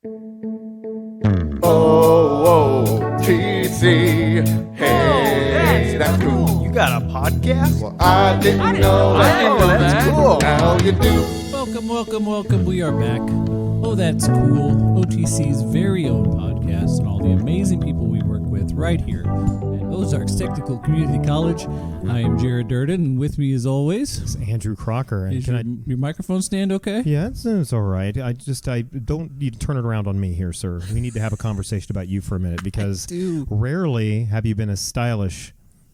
O-O-T-C. Hey, that's cool. You got a podcast? Well, I didn't know that. That's cool. Now you do. Welcome. We are back. Oh, that's cool. OTC's very own podcast and all the amazing people we work with right here at Ozarks Technical Community College. I am Jared Durden, and with me as always, It's Andrew Crocker. And is your microphone stand okay? Yeah, it's all right. I don't need to turn it around on me here, sir. We need to have a conversation about you for a minute because rarely have you been as stylish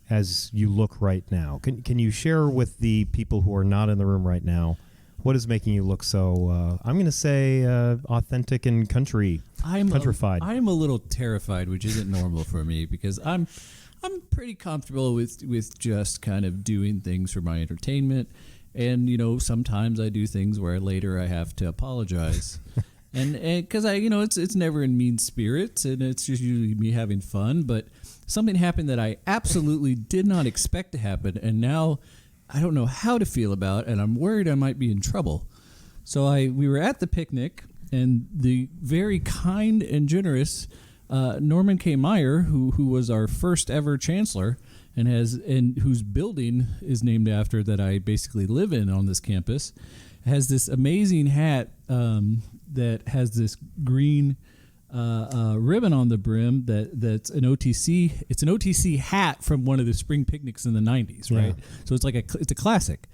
as you look right now. Can you share with the people who are not in the room right now what is making you look so, I'm going to say, authentic and countrified? I am a little terrified, which isn't normal for me because I'm pretty comfortable with just kind of doing things for my entertainment. And, sometimes I do things where later I have to apologize. and because it's never in mean spirits and it's just usually me having fun. But something happened that I absolutely did not expect to happen. And now I don't know how to feel about, and I'm worried I might be in trouble. So we were at the picnic, and the very kind and generous Norman K. Meyer, who was our first ever chancellor, and whose building is named after that I basically live in on this campus, has this amazing hat that has this green ribbon on the brim that's an OTC. It's an OTC hat from one of the spring picnics in the 90s, right? Yeah. So it's it's a classic.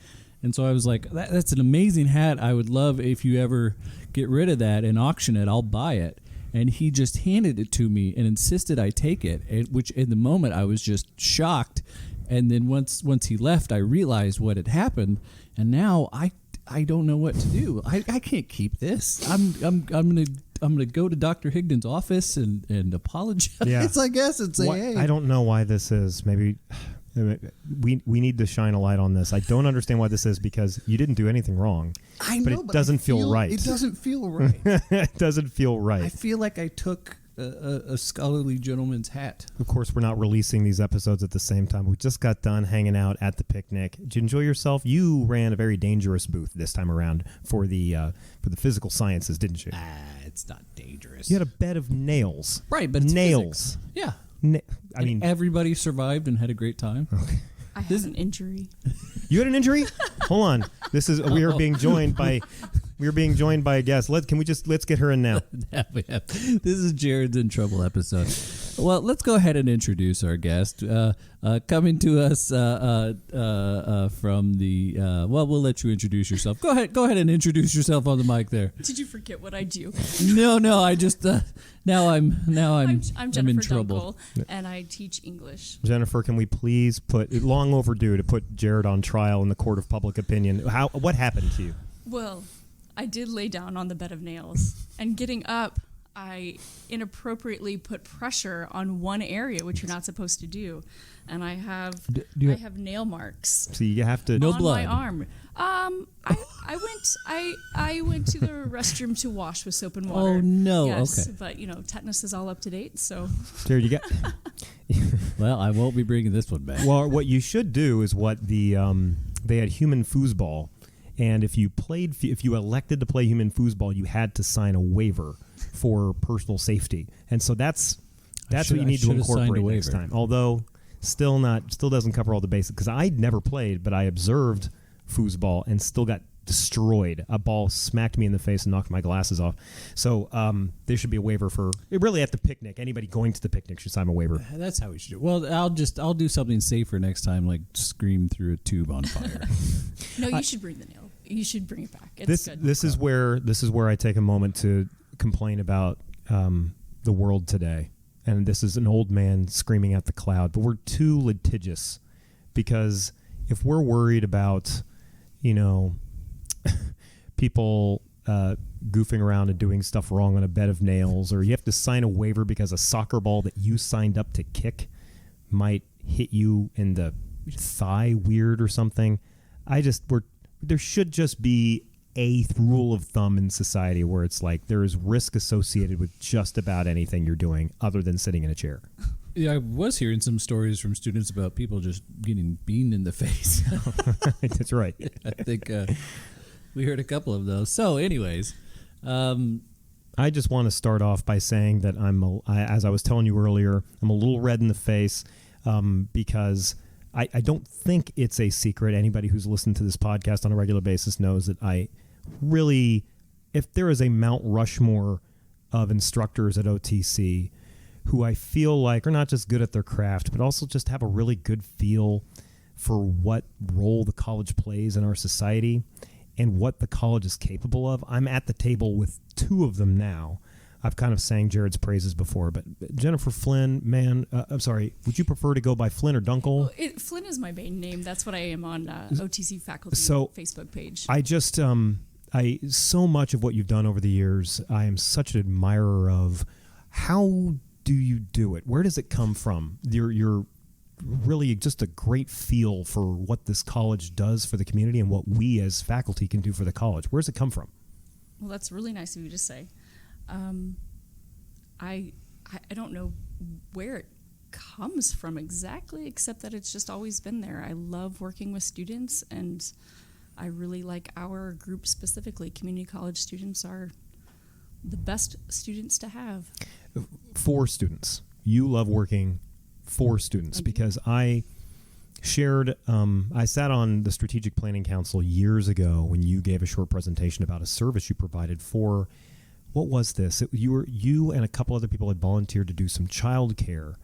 And so I was like, that's an amazing hat. I would love if you ever get rid of that and auction it, I'll buy it. And he just handed it to me and insisted I take it, which in the moment I was just shocked. And then once he left, I realized what had happened. And now I don't know what to do. I can't keep this. I'm gonna go to Dr. Higdon's office and apologize. Yeah. I guess and say, hey. I don't know why this is. Maybe we need to shine a light on this. I don't understand why this is because you didn't do anything wrong. I know, but it doesn't feel right. It doesn't feel right. It doesn't feel right. I feel like I took a scholarly gentleman's hat. Of course, we're not releasing these episodes at the same time. We just got done hanging out at the picnic. Did you enjoy yourself? You ran a very dangerous booth this time around for the physical sciences, didn't you? It's not dangerous. You had a bed of nails. Right, but it's nails. Physics. Yeah. I mean, everybody survived and had a great time. Okay. I had an injury. You had an injury? Hold on. We are being joined by a guest. Let's get her in now. This is Jared's in Trouble episode. Well, let's go ahead and introduce our guest. Coming to us from the we'll let you introduce yourself. Go ahead and introduce yourself on the mic there. Did you forget what I do? No, I just now I'm Jennifer in trouble. Dunkel, and I teach English. Jennifer, can we please put long overdue to put Jared on trial in the court of public opinion? What happened to you? Well, I did lay down on the bed of nails, and getting up, I inappropriately put pressure on one area, which you're not supposed to do, and I have nail marks. So you have to no blood on my arm. I went to the restroom to wash with soap and water. Oh no! Yes, okay. But tetanus is all up to date, so. Jared, you got. Well, I won't be bringing this one back. Well, what you should do is what they had human foosball, and if you elected to play human foosball, you had to sign a waiver for personal safety, and so that's what you need to incorporate next time. Although still doesn't cover all the basics because I never played, but I observed foosball and still got destroyed. A ball smacked me in the face and knocked my glasses off. So there should be a waiver for really at the picnic. Anybody going to the picnic should sign a waiver. That's how we should do it. Well, I'll do something safer next time, like scream through a tube on fire. No, you should bring the nail. You should bring it back. It's good. This is where I take a moment to complain about the world today. And this is an old man screaming at the cloud. But we're too litigious because if we're worried about, people goofing around and doing stuff wrong on a bed of nails, or you have to sign a waiver because a soccer ball that you signed up to kick might hit you in the thigh weird or something. There should just be a rule of thumb in society where it's like there is risk associated with just about anything you're doing other than sitting in a chair. Yeah, I was hearing some stories from students about people just getting beamed in the face. That's right. I think we heard a couple of those. So anyways, I just want to start off by saying that as I was telling you earlier, I'm a little red in the face because I don't think it's a secret. Anybody who's listened to this podcast on a regular basis knows that I really, if there is a Mount Rushmore of instructors at OTC who I feel like are not just good at their craft, but also just have a really good feel for what role the college plays in our society and what the college is capable of. I'm at the table with two of them now. I've kind of sang Jared's praises before, but Jennifer Flynn, man, I'm sorry, would you prefer to go by Flynn or Dunkel? Well, Flynn is my main name. That's what I am on OTC faculty Facebook page. I just, so much of what you've done over the years, I am such an admirer of. How do you do it? Where does it come from? You're really just a great feel for what this college does for the community and what we as faculty can do for the college. Where does it come from? Well, that's really nice of you to say. I don't know where it comes from exactly, except that it's just always been there. I love working with students, and I really like our group specifically. Community college students are the best students to have. For students. You love working for students because I shared, I sat on the Strategic Planning Council years ago when you gave a short presentation about a service you provided for, what was this? You and a couple other people had volunteered to do some child care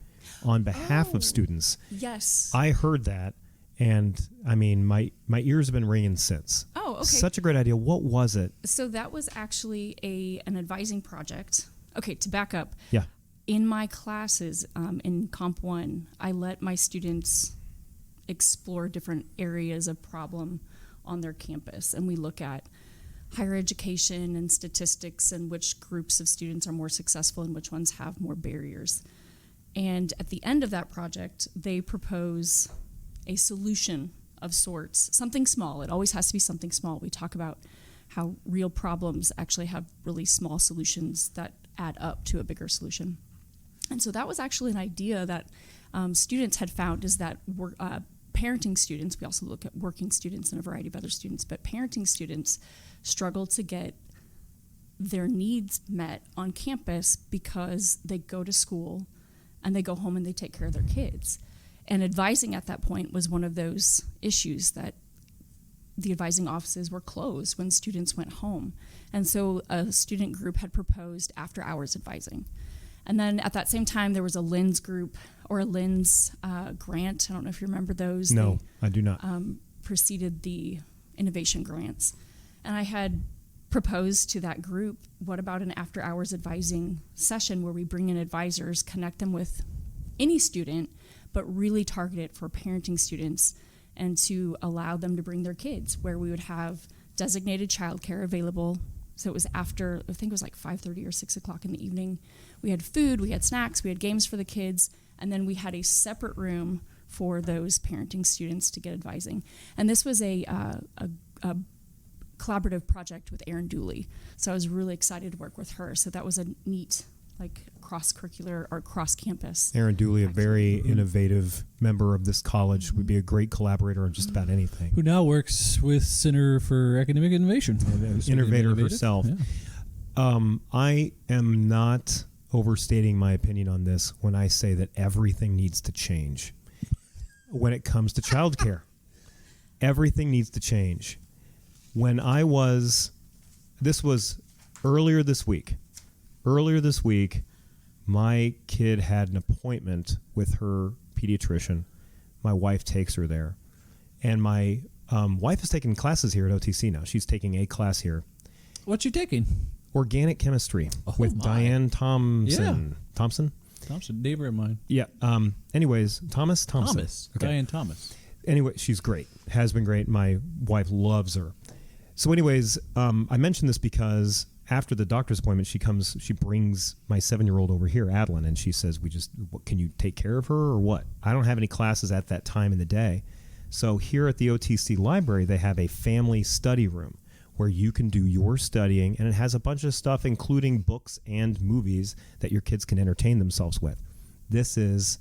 on behalf of students. Yes. I heard that, and I mean, my ears have been ringing since. Oh, okay. Such a great idea. What was it? So that was actually an advising project. Okay, to back up. Yeah. In my classes, in Comp 1, I let my students explore different areas of problem on their campus, and we look at higher education and statistics and which groups of students are more successful and which ones have more barriers. And at the end of that project, they propose a solution of sorts, something small. It always has to be something small. We talk about how real problems actually have really small solutions that add up to a bigger solution. And so that was actually an idea that students had found, is that parenting students, we also look at working students and a variety of other students, but parenting students struggle to get their needs met on campus because they go to school and they go home and they take care of their kids. And advising at that point was one of those issues, that the advising offices were closed when students went home. And so a student group had proposed after-hours advising. And then at that same time, there was a LINS group, or a LINS grant. I don't know if you remember those. No, I do not. Preceded the innovation grants. And I had proposed to that group, what about an after-hours advising session where we bring in advisors, connect them with any student, but really target it for parenting students, and to allow them to bring their kids, where we would have designated childcare available. So it was after, I think it was like 5:30 or 6 o'clock in the evening. We had food, we had snacks, we had games for the kids, and then we had a separate room for those parenting students to get advising. And this was a collaborative project with Erin Dooley. So I was really excited to work with her. So that was a neat, like, cross-curricular or cross-campus. Erin Dooley, a very innovative member of this college, would be a great collaborator on just about anything. Who now works with Center for Academic Innovation. Innovator herself. Yeah. I am not overstating my opinion on this when I say that everything needs to change when it comes to childcare. Everything needs to change. When this was earlier this week, my kid had an appointment with her pediatrician. My wife takes her there. And my wife is taking classes here at OTC now. She's taking a class here. What you taking? Organic chemistry with my. Diane Thompson. Yeah. Thompson, neighbor of mine. Yeah. Anyways, Thompson. Okay. Diane Thomas. Anyway, she's great. Has been great. My wife loves her. So anyways, I mentioned this because after the doctor's appointment, she brings my 7-year-old over here, Adeline, and she says, can you take care of her or what? I don't have any classes at that time in the day. So here at the OTC library, they have a family study room where you can do your studying, and it has a bunch of stuff, including books and movies that your kids can entertain themselves with. This is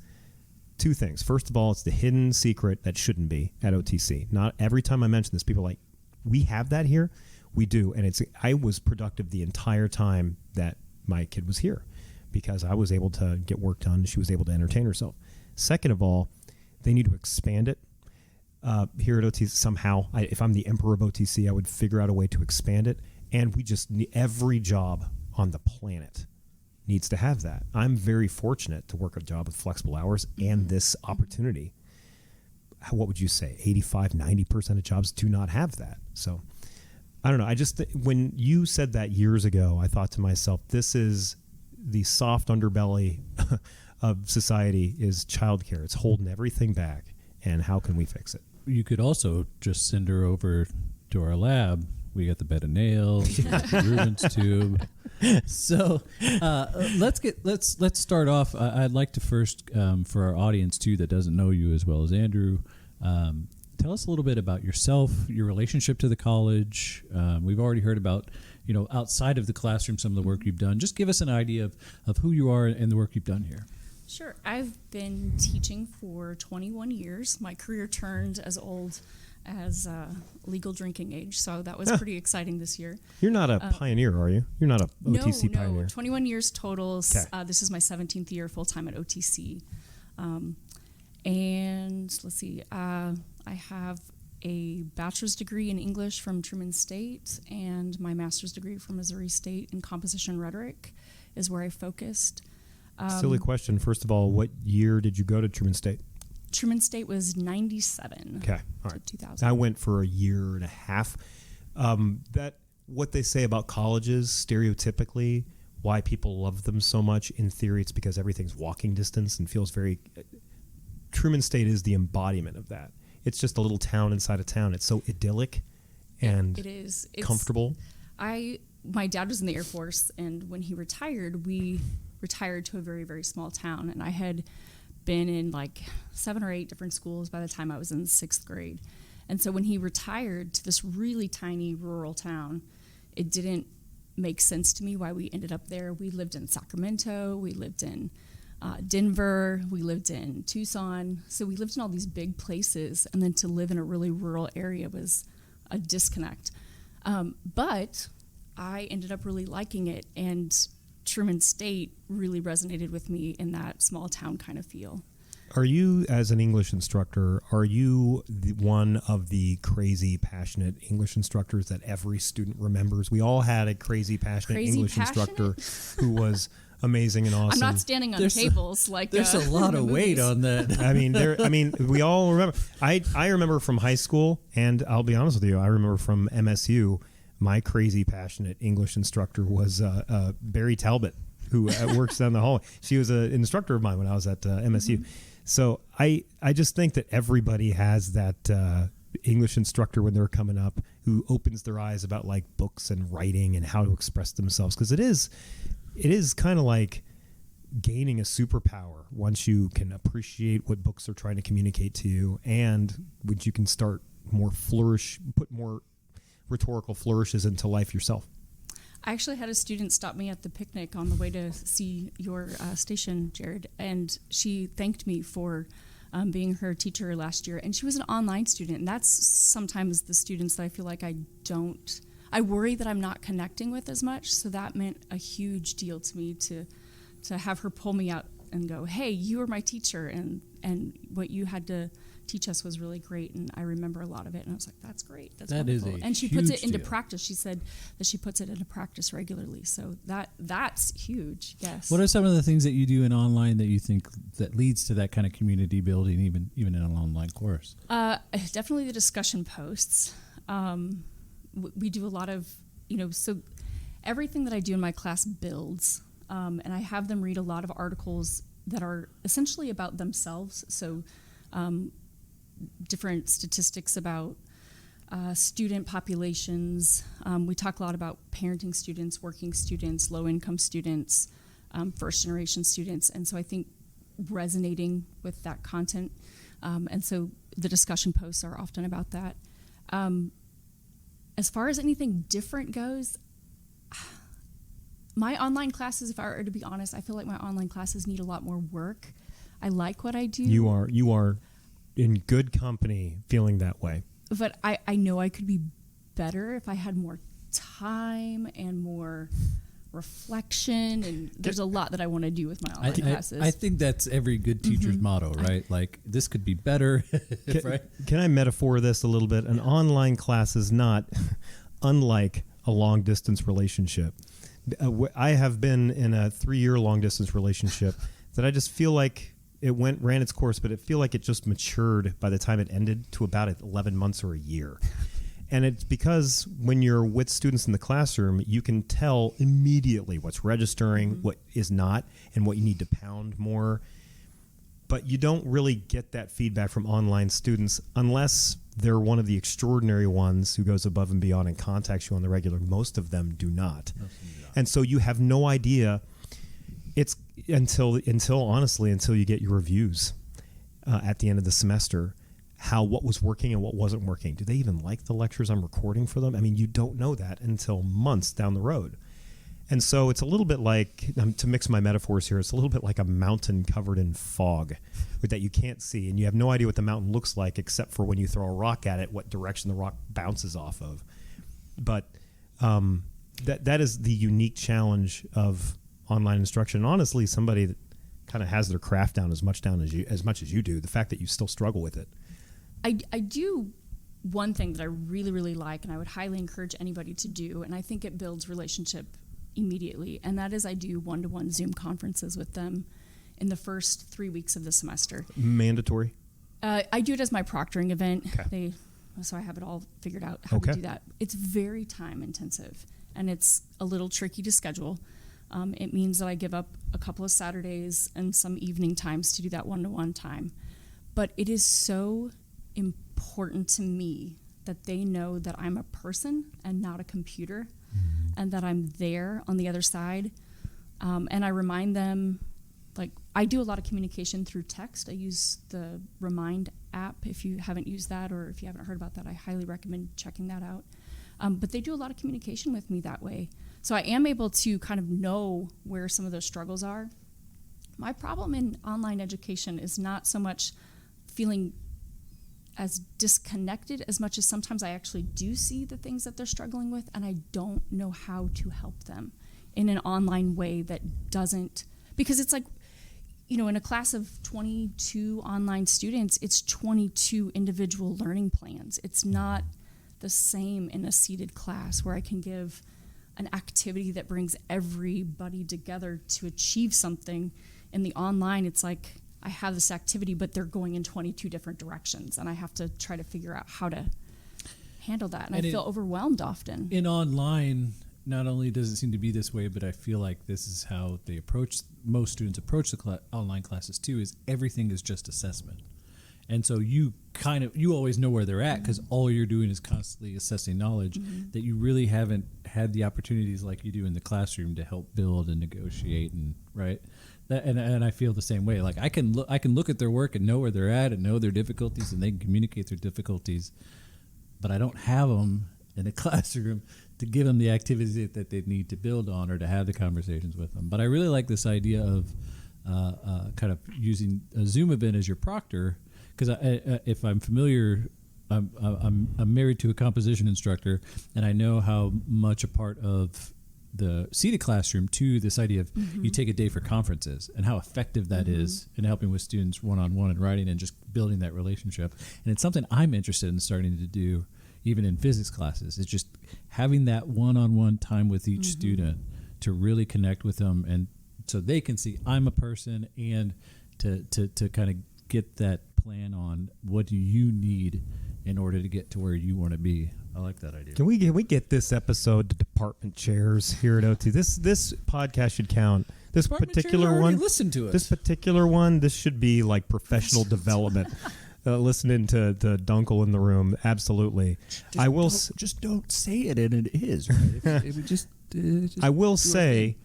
two things. First of all, it's the hidden secret that shouldn't be at OTC. Not every time I mention this, people are like, we have that here. We do, and I was productive the entire time that my kid was here because I was able to get work done. She was able to entertain herself. Second of all, they need to expand it. Here at OTC, somehow, if I'm the emperor of OTC, I would figure out a way to expand it. And we just need, every job on the planet needs to have that. I'm very fortunate to work a job with flexible hours and this opportunity. What would you say? 85, 90% of jobs do not have that. So I don't know. I just, when you said that years ago, I thought to myself, this is the soft underbelly of society is childcare. It's holding everything back. And how can we fix it? You could also just send her over to our lab. We got the bed of nails, we got the Rubens tube. So let's start off. I'd like to first, for our audience too that doesn't know you as well as Andrew, tell us a little bit about yourself, your relationship to the college. We've already heard about, outside of the classroom, some of the work you've done. Just give us an idea of who you are and the work you've done here. Sure. I've been teaching for 21 years. My career turned as old as legal drinking age, so that was pretty exciting this year. You're not a pioneer, are you? You're not a OTC pioneer. No, 21 years total. Okay. This is my 17th year full-time at OTC. And let's see, I have a bachelor's degree in English from Truman State and my master's degree from Missouri State in composition rhetoric is where I focused. Silly question. First of all, what year did you go to Truman State? Truman State was 97. Okay, all right. 2000. I went for a year and a half. That what they say about colleges, stereotypically, why people love them so much. In theory, it's because everything's walking distance and feels very. Truman State is the embodiment of that. It's just a little town inside a town. It's so idyllic and it is. It's comfortable. My dad was in the Air Force, and when he retired, we retired to a very, very small town, and I had been in like 7 or 8 different schools by the time I was in 6th grade. And so when he retired to this really tiny rural town, it didn't make sense to me why we ended up there. We lived in Sacramento, we lived in Denver, we lived in Tucson. So we lived in all these big places, and then to live in a really rural area was a disconnect. But I ended up really liking it, and Truman State really resonated with me in that small town kind of feel. Are you, as an English instructor, are you one of the crazy, passionate English instructors that every student remembers? We all had a crazy, passionate instructor who was amazing and awesome. I'm not standing on tables like there's a lot of weight on that. I mean, we all remember. I remember from high school, and I'll be honest with you, I remember from MSU. My crazy, passionate English instructor was Barry Talbot, who works down the hallway. She was an instructor of mine when I was at MSU. Mm-hmm. So I just think that everybody has that English instructor when they're coming up who opens their eyes about like books and writing and how to express themselves, because it is kind of like gaining a superpower once you can appreciate what books are trying to communicate to you, and when you can start put more rhetorical flourishes into life yourself. I actually had a student stop me at the picnic on the way to see your station, Jared, and she thanked me for being her teacher last year. And she was an online student, and that's sometimes the students that I feel like I worry that I'm not connecting with as much. So that meant a huge deal to me to have her pull me out and go, hey, you were my teacher, and what you had to teach us was really great, and I remember a lot of it, and I was like, that's great. That's wonderful. And she puts it into practice. She said that she puts it into practice regularly, so that's huge. Yes. What are some of the things that you do in online that you think that leads to that kind of community building, even in an online course? Definitely the discussion posts. We do a lot of, so everything that I do in my class builds, and I have them read a lot of articles that are essentially about themselves. So different statistics about student populations. We talk a lot about parenting students, working students, low-income students, first-generation students, and so I think resonating with that content. And so the discussion posts are often about that. As far as anything different goes, my online classes, if I were to be honest, I feel like my online classes need a lot more work. I like what I do. You are in good company feeling that way. But I know I could be better if I had more time and more reflection, and there's a lot that I want to do with my online classes. I think that's every good teacher's motto, right? Like, this could be better, right? Can I metaphor this a little bit? An online class is not unlike a long-distance relationship. I have been in a 3-year long-distance relationship that I just feel like it ran its course, but I feel like it just matured by the time it ended to about 11 months or a year. And it's because when you're with students in the classroom, you can tell immediately what's registering, what is not, and what you need to pound more. But you don't really get that feedback from online students unless they're one of the extraordinary ones who goes above and beyond and contacts you on the regular. Most of them do not. And so you have no idea. It's until you get your reviews at the end of the semester, what was working and what wasn't working. Do they even like the lectures I'm recording for them? I mean, you don't know that until months down the road. And so it's a little bit like, to mix my metaphors here, it's a little bit like a mountain covered in fog that you can't see, and you have no idea what the mountain looks like except for when you throw a rock at it, what direction the rock bounces off of. But that is the unique challenge of online instruction. And honestly, somebody that kind of has their craft down as much as you do, the fact that you still struggle with it. I do one thing that I really, really like, and I would highly encourage anybody to do, and I think it builds relationship immediately, and that is I do one-to-one Zoom conferences with them in the first 3 weeks of the semester. Mandatory? I do it as my proctoring event. Okay. So I have it all figured out how to do that. It's very time intensive, and it's a little tricky to schedule. It means that I give up a couple of Saturdays and some evening times to do that one-to-one time. But it is so important to me that they know that I'm a person and not a computer, and that I'm there on the other side. And I remind them, like, I do a lot of communication through text. I use the Remind app. If you haven't used that, or if you haven't heard about that, I highly recommend checking that out. But they do a lot of communication with me that way. So I am able to kind of know where some of those struggles are. My problem in online education is not so much feeling as disconnected as much as sometimes I actually do see the things that they're struggling with, and I don't know how to help them in an online way that doesn't, because it's like, you know, in a class of 22 online students, it's 22 individual learning plans. It's not the same in a seated class where I can give an activity that brings everybody together to achieve something. In the online, it's like, I have this activity, but they're going in 22 different directions, and I have to try to figure out how to handle that. And I feel overwhelmed often. In online, not only does it seem to be this way, but I feel like this is how most students approach the online classes too, is everything is just assessment. And so you always know where they're at because all you're doing is constantly assessing knowledge, that you really haven't had the opportunities like you do in the classroom to help build and negotiate, and right. And I feel the same way. Like I can look at their work and know where they're at and know their difficulties, and they can communicate their difficulties, but I don't have them in a classroom to give them the activities that they need to build on or to have the conversations with them. But I really like this idea of kind of using a Zoom event as your proctor, because if I'm familiar, I'm married to a composition instructor, and I know how much a part of the seated classroom to this idea of you take a day for conferences and how effective that is in helping with students one-on-one and writing and just building that relationship. And it's something I'm interested in starting to do even in physics classes. It's just having that one-on-one time with each student to really connect with them, and so they can see I'm a person, and to kind of get that plan on what do you need in order to get to where you want to be. I like that idea. Can we get this episode to department chairs here at OT? This podcast should count. This Department particular chairs one, already listen to us. This particular one, this should be like professional development. Listening to Dunkel in the room, absolutely. Just don't say it, and it is. Right? just I will say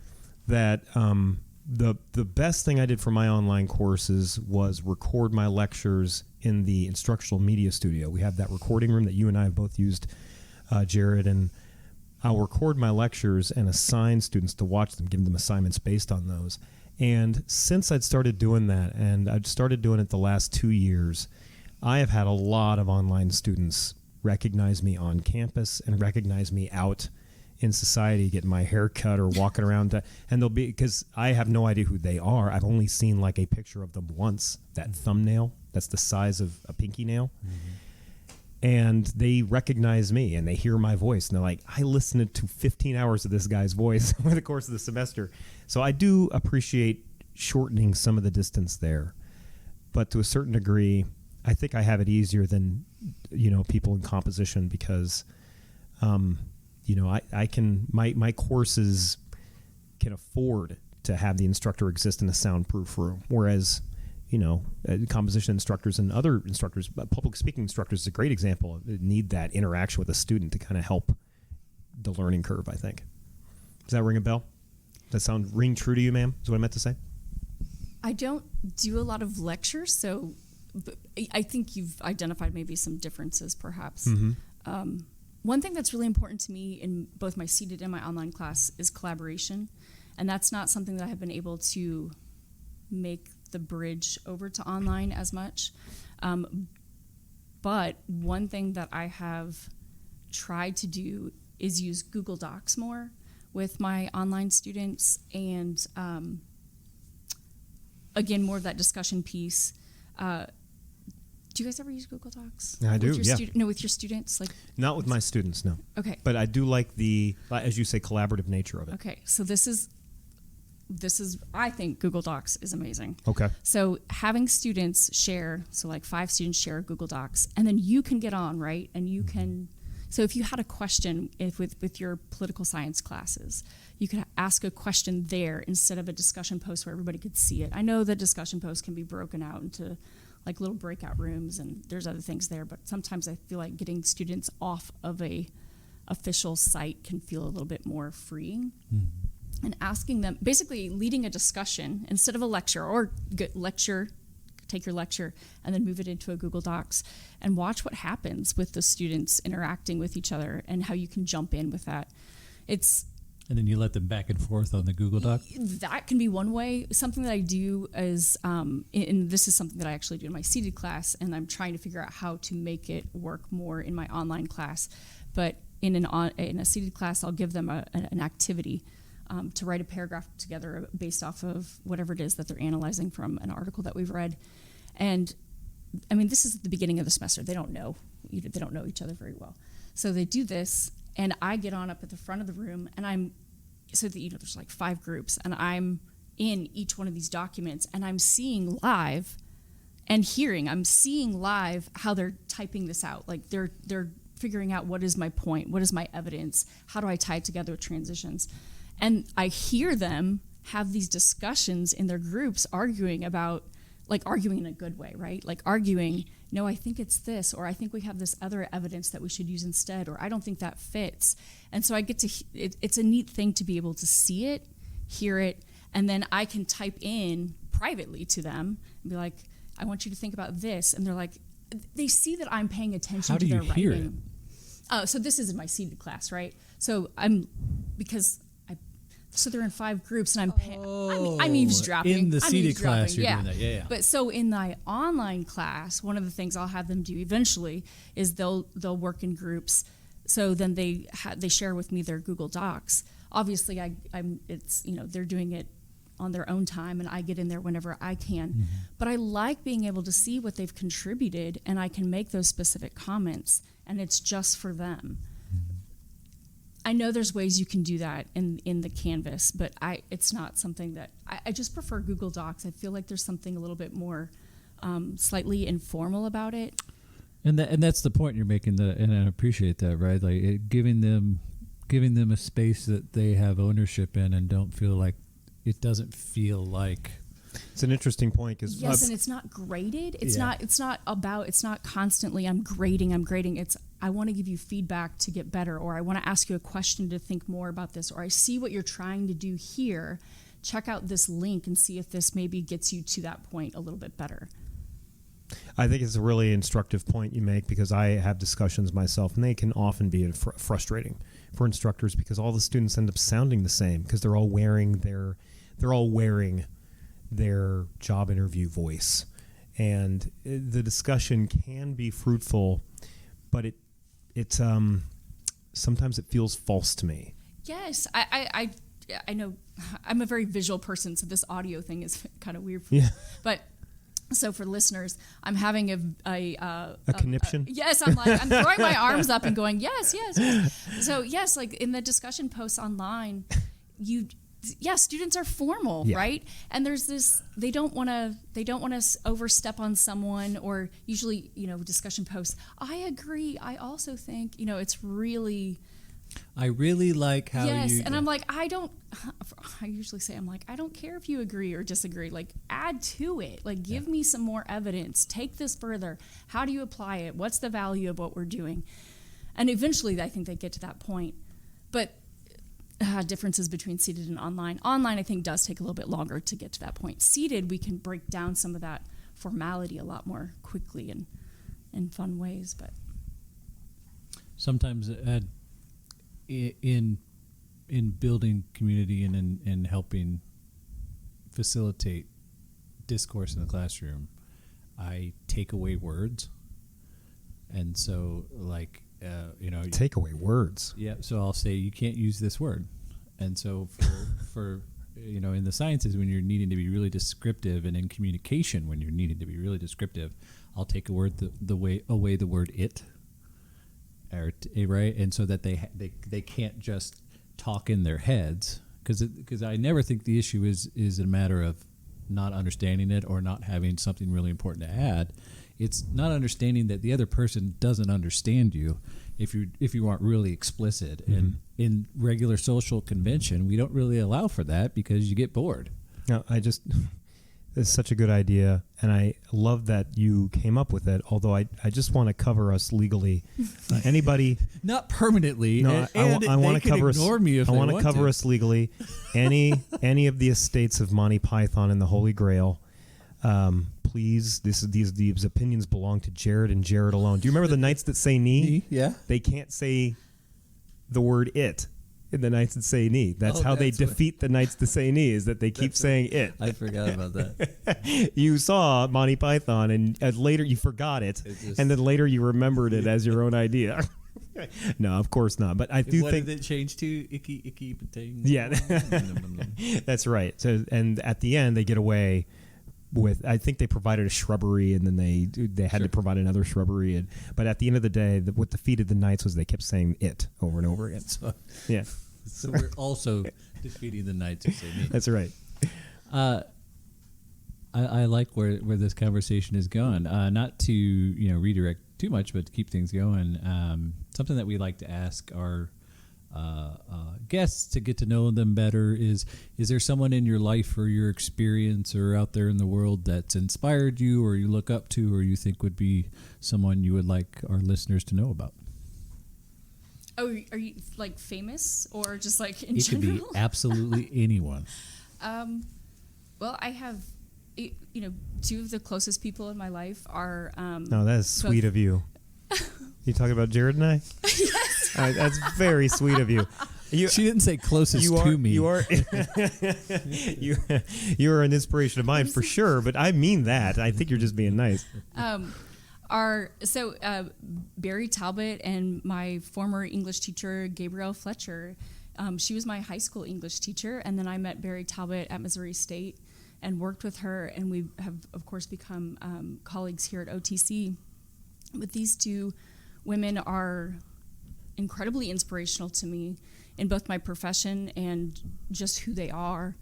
that the best thing I did for my online courses was record my lectures in the instructional media studio. We have that recording room that you and I have both used, Jared, and I'll record my lectures and assign students to watch them, give them assignments based on those. And since I'd started doing that, and I've started doing it the last 2 years, I have had a lot of online students recognize me on campus and recognize me out in society, getting my hair cut or walking around, and they'll be, because I have no idea who they are. I've only seen like a picture of them once, that thumbnail that's the size of a pinky nail. And they recognize me and they hear my voice and they're like, I listened to 15 hours of this guy's voice over the course of the semester. So I do appreciate shortening some of the distance there. But to a certain degree, I think I have it easier than, people in composition because, I can, my courses can afford to have the instructor exist in a soundproof room. Whereas, composition instructors and other instructors, public speaking instructors is a great example. Need that interaction with a student to kind of help the learning curve, I think. Does that ring a bell? Does that ring true to you, ma'am? Is what I meant to say? I don't do a lot of lectures, so but I think you've identified maybe some differences, perhaps. One thing that's really important to me in both my seated and my online class is collaboration, and that's not something that I have been able to make the bridge over to online as much. But one thing that I have tried to do is use Google Docs more with my online students, and again, more of that discussion piece. Do you guys ever use Google Docs? Yeah, I do, yeah. With your students? Not with my students, no. Okay. But I do like the, as you say, collaborative nature of it. Okay, so this is, I think Google Docs is amazing. Okay. So having students share, so like 5 students share Google Docs, and then you can get on, right? And you can, so if you had a question with your political science classes, you could ask a question there instead of a discussion post where everybody could see it. I know that discussion posts can be broken out into like little breakout rooms, and there's other things there, but sometimes I feel like getting students off of a official site can feel a little bit more freeing. And asking them, basically leading a discussion instead of a lecture, or take your lecture and then move it into a Google Docs and watch what happens with the students interacting with each other and how you can jump in with that. And then you let them back and forth on the Google Doc? That can be one way. Something that I do is, and this is something that I actually do in my seated class, and I'm trying to figure out how to make it work more in my online class. But in a seated class, I'll give them an activity to write a paragraph together based off of whatever it is that they're analyzing from an article that we've read. And I mean, this is at the beginning of the semester. They don't know each other very well. So they do this, and I get on up at the front of the room, and there's like 5 groups, and I'm in each one of these documents, and I'm seeing live and hearing. I'm seeing live how they're typing this out. Like they're figuring out, what is my point? What is my evidence? How do I tie it together with transitions? And I hear them have these discussions in their groups arguing in a good way, right? Like arguing, no, I think it's this, or I think we have this other evidence that we should use instead, or I don't think that fits. And so I get to, it's a neat thing to be able to see it, hear it, and then I can type in privately to them and be like, I want you to think about this. And they're like, they see that I'm paying attention to their writing. How do you hear it? So this is in my seated class, right? So so they're in 5 groups, and I'm eavesdropping. In the seated class, you're doing that, yeah. But so in my online class, one of the things I'll have them do eventually is they'll work in groups. So then they share with me their Google Docs. Obviously, they're doing it on their own time, and I get in there whenever I can. Mm-hmm. But I like being able to see what they've contributed, and I can make those specific comments, and it's just for them. I know there's ways you can do that in the Canvas, but it's not something that I just prefer Google Docs. I feel like there's something a little bit more slightly informal about it. And that's the point you're making, and I appreciate that, right? Like giving them a space that they have ownership in, and don't feel like it doesn't feel like. It's an interesting point because and it's not graded. It's not constantly I'm grading. It's I want to give you feedback to get better, or I want to ask you a question to think more about this, or I see what you're trying to do here. Check out this link and see if this maybe gets you to that point a little bit better. I think it's a really instructive point you make, because I have discussions myself, and they can often be frustrating for instructors because all the students end up sounding the same because they're all wearing their job interview voice, and the discussion can be fruitful, but it sometimes it feels false to me. Yes, I know I'm a very visual person, so this audio thing is kind of weird for Yeah. me. But so for listeners, I'm having A conniption? yes, I'm throwing my arms up and going, yes, yes, yes. So yes, like in the discussion posts online, students are formal, Yeah. right? And there's this, they don't want to overstep on someone, or usually, discussion posts, I agree, I also think, it's really... I really like how yes, you... and I'm like, I usually say, I don't care if you agree or disagree. Like, add to it. Like, give me some more evidence. Take this further. How do you apply it? What's the value of what we're doing? And eventually, I think they get to that point. But differences between seated and online. Online, I think, does take a little bit longer to get to that point. Seated, we can break down some of that formality a lot more quickly and in fun ways. But sometimes... in building community and in helping facilitate discourse in the classroom, I take away words, and so Take away words. Yeah, so I'll say you can't use this word, and so for in the sciences, when you're needing to be really descriptive, and in communication when you're needing to be really descriptive, I'll take a word away the word it. Right, and so that they can't just talk in their heads, because I never think the issue is a matter of not understanding it or not having something really important to add. It's not understanding that the other person doesn't understand you if you aren't really explicit. Mm-hmm. And in regular social convention, we don't really allow for that because you get bored. No, it's such a good idea, and I love that you came up with it, although I just want to cover us legally. Anybody... Not permanently. No, I want to cover us. I want to cover us legally. Any of the estates of Monty Python and the Holy Grail, please, these opinions belong to Jared and Jared alone. Do you remember the Knights That Say Knee? Yeah. They can't say the word it in the Knights That Say Knee. That's how they defeat the Knights That Say Knee, is that they keep saying it. I forgot about that. You saw Monty Python, and later you forgot it, and then later you remembered it as your own idea. No, of course not. But I do think did it change to icky potato? Yeah, that's right. So, and at the end they get away with, I think they provided a shrubbery, and then they had to provide another shrubbery. But at the end of the day, what defeated the Knights was they kept saying it over and over again. So, yeah. So we're also defeating the Knights That Say Knee. That's right. I like where this conversation is going. Not to redirect too much, but to keep things going. Something that we like to ask our guests to get to know them better is there someone in your life or your experience or out there in the world that's inspired you, or you look up to, or you think would be someone you would like our listeners to know about? Oh, are you like famous or just like in it general? It could be absolutely anyone. Well, I have, two of the closest people in my life are. No, that is sweet of you. You talking about Jared and I? Yes. That's very sweet of you. She didn't say closest to me. You are you are an inspiration of mine for sure, but I mean that. I think you're just being nice. Barry Talbot and my former English teacher, Gabrielle Fletcher, she was my high school English teacher, and then I met Barry Talbot at Missouri State and worked with her, and we have, of course, become colleagues here at OTC. But these two women are incredibly inspirational to me in both my profession and just who they are.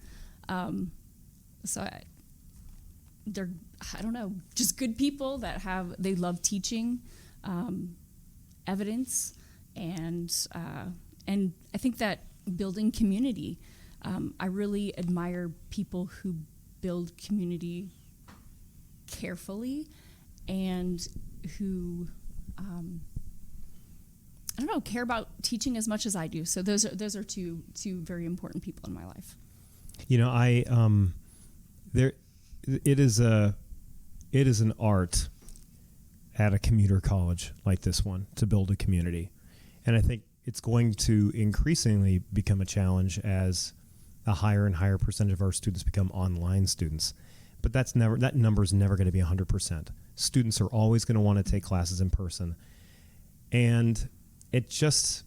They're, I don't know, just good people that they love teaching, evidence, and I think that building community. I really admire people who build community carefully and who care about teaching as much as I do. So those are two very important people in my life. It is an art at a commuter college like this one to build a community, and I think it's going to increasingly become a challenge as a higher and higher percentage of our students become online students. But that number is never going to be 100%. Students are always going to want to take classes in person, and it just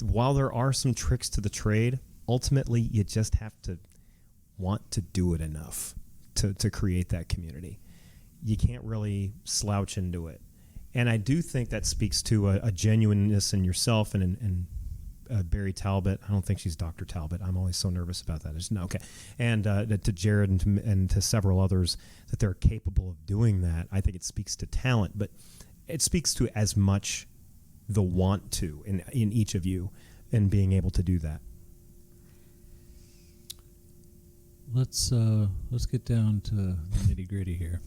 while there are some tricks to the trade, ultimately you just have to want to do it enough to create that community. You can't really slouch into it. And I do think that speaks to a genuineness in yourself and Barry Talbot. I don't think she's Dr. Talbot. I'm always so nervous about that. Okay. And to Jared and to several others, that they're capable of doing that. I think it speaks to talent, but it speaks to as much the want to in each of you and being able to do that. Let's get down to the nitty gritty here.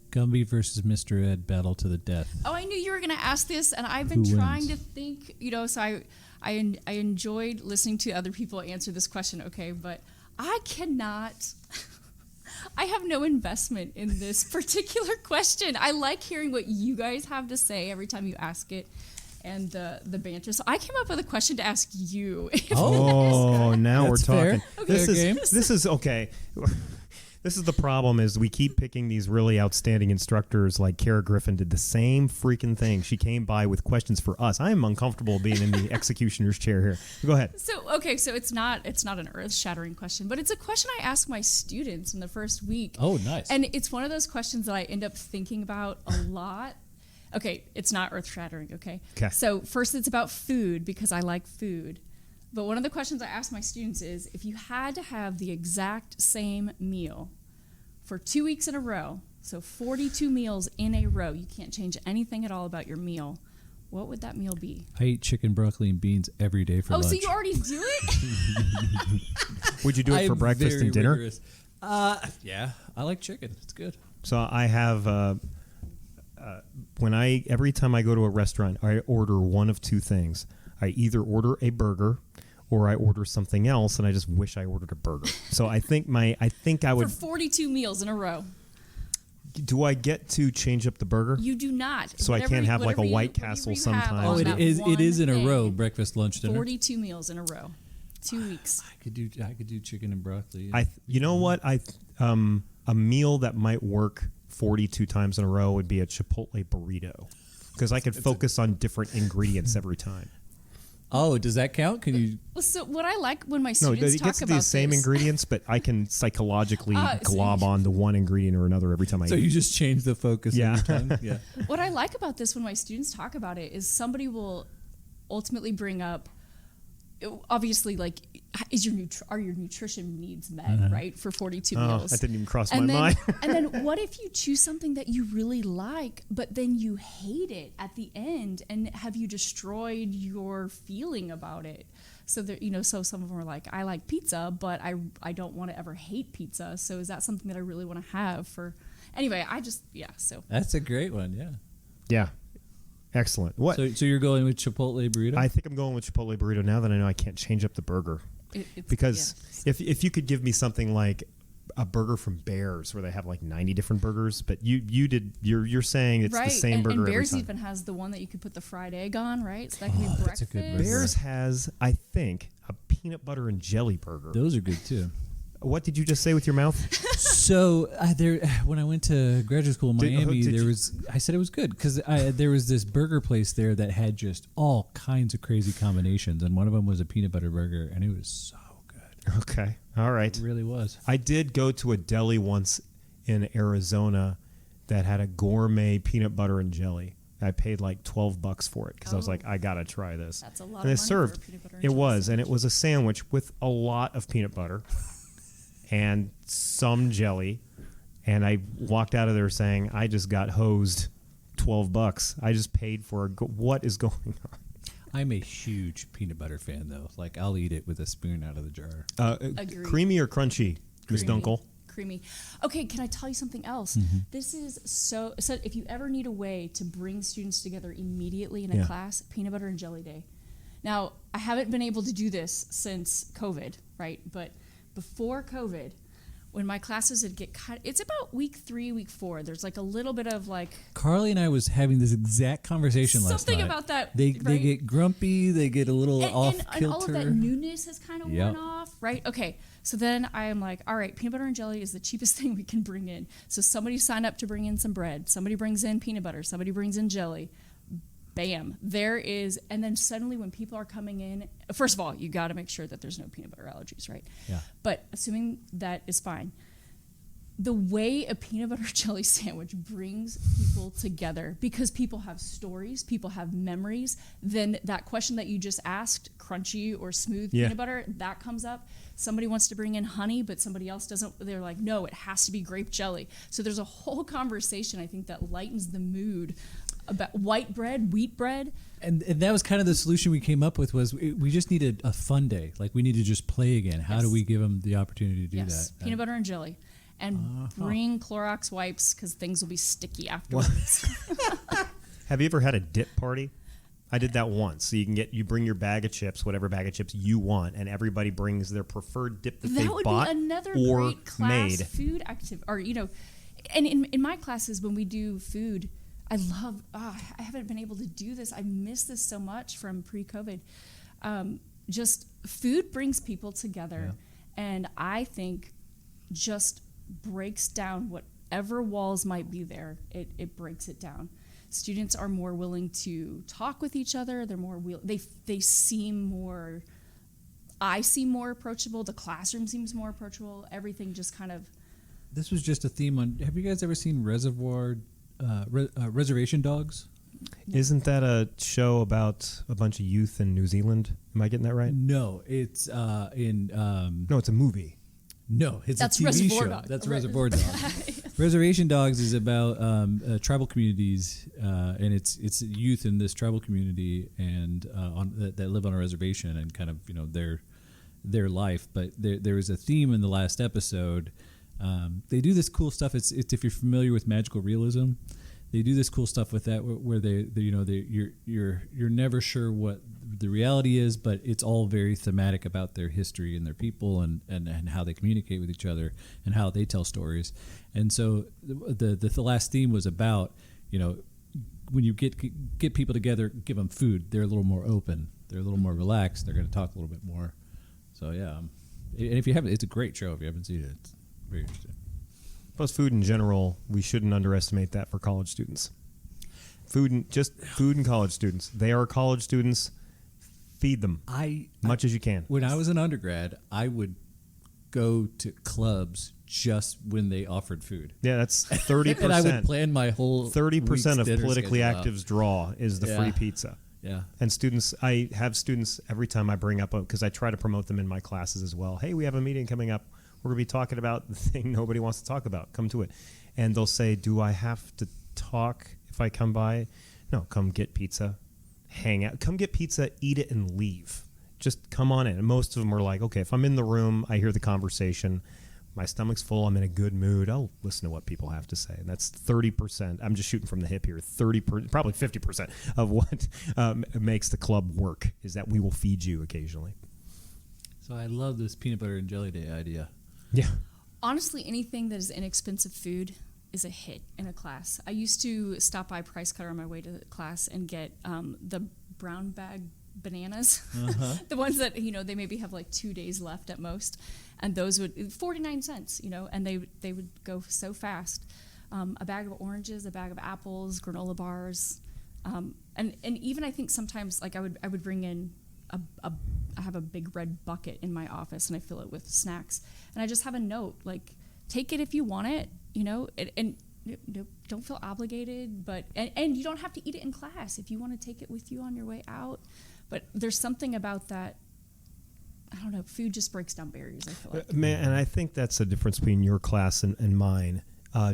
Gumby versus Mr. Ed, battle to the death. Oh, I knew you were going to ask this, and I've been trying to think. So I enjoyed listening to other people answer this question. Okay, but I cannot. I have no investment in this particular question. I like hearing what you guys have to say every time you ask it, and the banter. So I came up with a question to ask you. Oh, now we're That's talking. fair. Okay. This is okay. This is the problem: is we keep picking these really outstanding instructors. Like Kara Griffin did the same freaking thing. She came by with questions for us. I am uncomfortable being in the executioner's chair here. Go ahead. So it's not an earth-shattering question, but it's a question I ask my students in the first week. Oh, nice. And it's one of those questions that I end up thinking about a lot. Okay, it's not earth-shattering, okay? Okay. So first it's about food because I like food. But one of the questions I ask my students is, if you had to have the exact same meal for 2 weeks in a row, so 42 meals in a row, you can't change anything at all about your meal, what would that meal be? I eat chicken, broccoli, and beans every day for lunch. Oh, so you already do it? Would you do it for I'm breakfast very and dinner? rigorous. Yeah, I like chicken. It's good. So I have every time I go to a restaurant, I order one of two things. I either order a burger or I order something else, and I just wish I ordered a burger. So I think I would. For 42 meals in a row. Do I get to change up the burger? You do not. So I can't have like a White Castle sometimes. Oh, it it is in a row. Breakfast, lunch, dinner. 42 meals in a row. 2 weeks. I could do chicken and broccoli. You know what? A meal that might work 42 times in a row would be a Chipotle burrito, because I could focus on different ingredients every time. Oh, does that count? Can you? Well, so what I like when my No, students it talk gets about the same this, ingredients, but I can psychologically so glob on to one ingredient or another every time I So eat. you just change the focus Yeah. every time? Yeah. what I like about this when my students talk about it is somebody will ultimately bring up, obviously, like, are your nutrition needs met, right, for 42 meals? That didn't even cross my and then, mind. And then what if you choose something that you really like, but then you hate it at the end, and have you destroyed your feeling about it? So that, so some of them are like, I like pizza, but I don't want to ever hate pizza. So is that something that I really want to have for? Anyway, so That's a great one. Yeah. Yeah. Excellent. What? So you're going with Chipotle burrito? I think I'm going with Chipotle burrito now that I know I can't change up the burger. Because if you could give me something like a burger from Bears where they have like 90 different burgers, but you're saying it's right. the same burger and every Bears time. even has the one that you could put the fried egg on, right? So that could be that's breakfast. a good burger. Bears has, I think, a peanut butter and jelly burger. Those are good too. What did you just say with your mouth? So when I went to graduate school in Miami, I said it was good because there was this burger place there that had just all kinds of crazy combinations, and one of them was a peanut butter burger, and it was so good. Okay. All right. It really was. I did go to a deli once in Arizona that had a gourmet peanut butter and jelly. I paid like $12 for it because I was like, I gotta try this. That's a lot and of they money served. for a peanut butter and It jelly was, and sandwich. it was a sandwich with a lot of peanut butter and some jelly. And I walked out of there saying, I just got hosed $12. I just paid for what is going on? I'm a huge peanut butter fan, though. Like, I'll eat it with a spoon out of the jar. Agreed. Creamy or crunchy, Ms. Dunkel? Creamy. Okay, can I tell you something else? This is so if you ever need a way to bring students together immediately in a class, peanut butter and jelly day. Now, I haven't been able to do this since COVID, right? But before COVID, when my classes would get cut, it's about week 3, week 4. There's like a little bit of like Carly and I was having this exact conversation last night. something about that. They right? get grumpy. They get a little off kilter. And all of that newness has kind of Yep. worn off, right? Okay, so then I am like, all right, peanut butter and jelly is the cheapest thing we can bring in. So somebody sign up to bring in some bread. Somebody brings in peanut butter. Somebody brings in jelly. bam, there is. And then suddenly when people are coming in, first of all, you got to make sure that there's no peanut butter allergies, right? Yeah. But assuming that is fine, the way a peanut butter jelly sandwich brings people together, because people have stories, people have memories, then that question that you just asked, crunchy or smooth peanut butter, that comes up. Somebody wants to bring in honey, but somebody else doesn't. They're like, no, it has to be grape jelly. So there's a whole conversation, I think, that lightens the mood about white bread, wheat bread. And that was kind of the solution we came up with, was we just needed a fun day. Like, we need to just play again. How do we give them the opportunity to do that? Peanut butter and jelly. And bring Clorox wipes, because things will be sticky afterwards. Have you ever had a dip party? I did that once. So you bring your bag of chips, whatever bag of chips you want, and everybody brings their preferred dip that they bought That would be another or great class made. food activity. Or, and in my classes when we do food, I love, I haven't been able to do this. I miss this so much from pre-COVID. Just food brings people together. Yeah. And I think just breaks down whatever walls might be there. It breaks it down. Students are more willing to talk with each other. They're more they seem more. I seem more approachable. The classroom seems more approachable. Everything just kind of. This was just a theme on. Have you guys ever seen Reservation Dogs? Isn't that a show about a bunch of youth in New Zealand? Am I getting that right? No, it's No, it's a movie. No, it's That's a TV Reservoir show. Dogs. That's Reservoir Dogs. Reservation Dogs is about tribal communities, and it's youth in this tribal community and that live on a reservation, and kind of their life. But there was a theme in the last episode. They do this cool stuff. It's if you're familiar with magical realism, they do this cool stuff with that where you're never sure what the reality is, but it's all very thematic about their history and their people and how they communicate with each other and how they tell stories. And so the last theme was about, when you get people together, give them food, they're a little more open, they're a little more relaxed, they're going to talk a little bit more. So yeah, and if you haven't, it's a great show. If you haven't seen it, it's very interesting. Plus, food in general, we shouldn't underestimate that for college students. Food and college students. They are college students. Feed them much as you can. When I was an undergrad, I would go to clubs just when they offered food. Yeah, that's 30%. And I would plan my whole 30% of politically schedule out. Active's draw is the free pizza. Yeah. And students, I have students every time I bring up, because I try to promote them in my classes as well. Hey, we have a meeting coming up. We're going to be talking about the thing nobody wants to talk about. Come to it. And they'll say, do I have to talk if I come by? No, come get pizza. Hang out. Come get pizza, eat it, and leave. Just come on in. And most of them are like, okay, if I'm in the room, I hear the conversation, my stomach's full, I'm in a good mood, I'll listen to what people have to say. And that's 30%. I'm just shooting from the hip here. Probably 50% of what makes the club work is that we will feed you occasionally. So I love this peanut butter and jelly day idea. Yeah. Honestly, anything that is inexpensive food is a hit in a class. I used to stop by Price Cutter on my way to class and get the brown bag bananas, the ones that they maybe have like 2 days left at most, and those would 49 cents, and they would go so fast. A bag of oranges, a bag of apples, granola bars, and even I think sometimes like I would bring in I have a big red bucket in my office and I fill it with snacks, and I just have a note like, take it if you want it, and don't feel obligated, but and you don't have to eat it in class if you want to take it with you on your way out. But there's something about that. I don't know. Food just breaks down barriers, I feel like. Man, and I think that's the difference between your class and mine,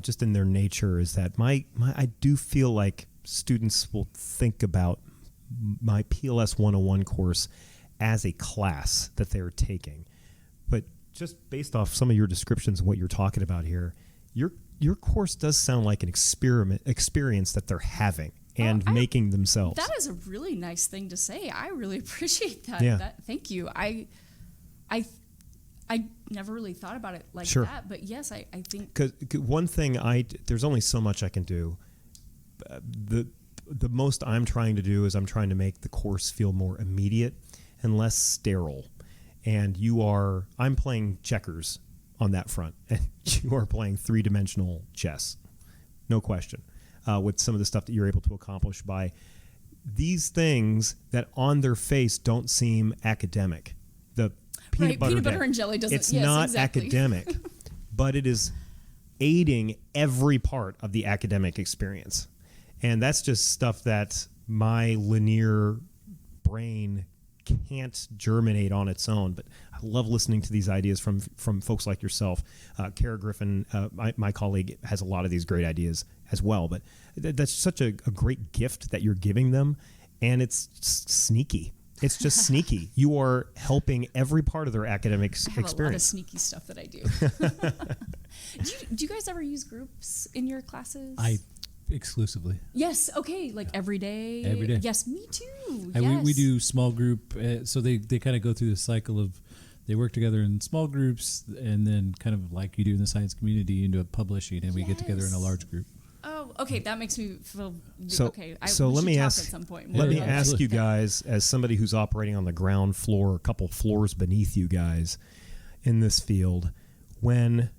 just in their nature, is that I do feel like students will think about my PLS 101 course as a class that they're taking. But just based off some of your descriptions and what you're talking about here, your course does sound like an experience that they're having and making themselves. That is a really nice thing to say. I really appreciate that. Yeah. Thank you. I never really thought about it like that, but yes, I think. Because one thing there's only so much I can do. The most I'm trying to do is I'm trying to make the course feel more immediate and less sterile. And I'm playing checkers on that front, and you are playing 3-dimensional chess, no question, with some of the stuff that you're able to accomplish by these things that on their face don't seem academic. The peanut butter and jelly doesn't. It's yes, not exactly. academic, but it is aiding every part of the academic experience. And that's just stuff that my linear brain can't germinate on its own. But I love listening to these ideas from folks like yourself. Kara Griffin, my colleague, has a lot of these great ideas as well. But that's such a great gift that you're giving them. And it's sneaky. It's just sneaky. You are helping every part of their academic experience. A lot of sneaky stuff that I do. Do you guys ever use groups in your classes? Exclusively. Yes. Okay. Like every day. Every day. Yes. Me too. And we do small group. So they kind of go through the cycle of they work together in small groups and then kind of like you do in the science community into a publishing, and we get together in a large group. Oh, okay. That makes me feel okay. So let me ask. At some point. Let me Yeah, ask you absolutely. guys, as somebody who's operating on the ground floor, a couple floors beneath you guys in this field, when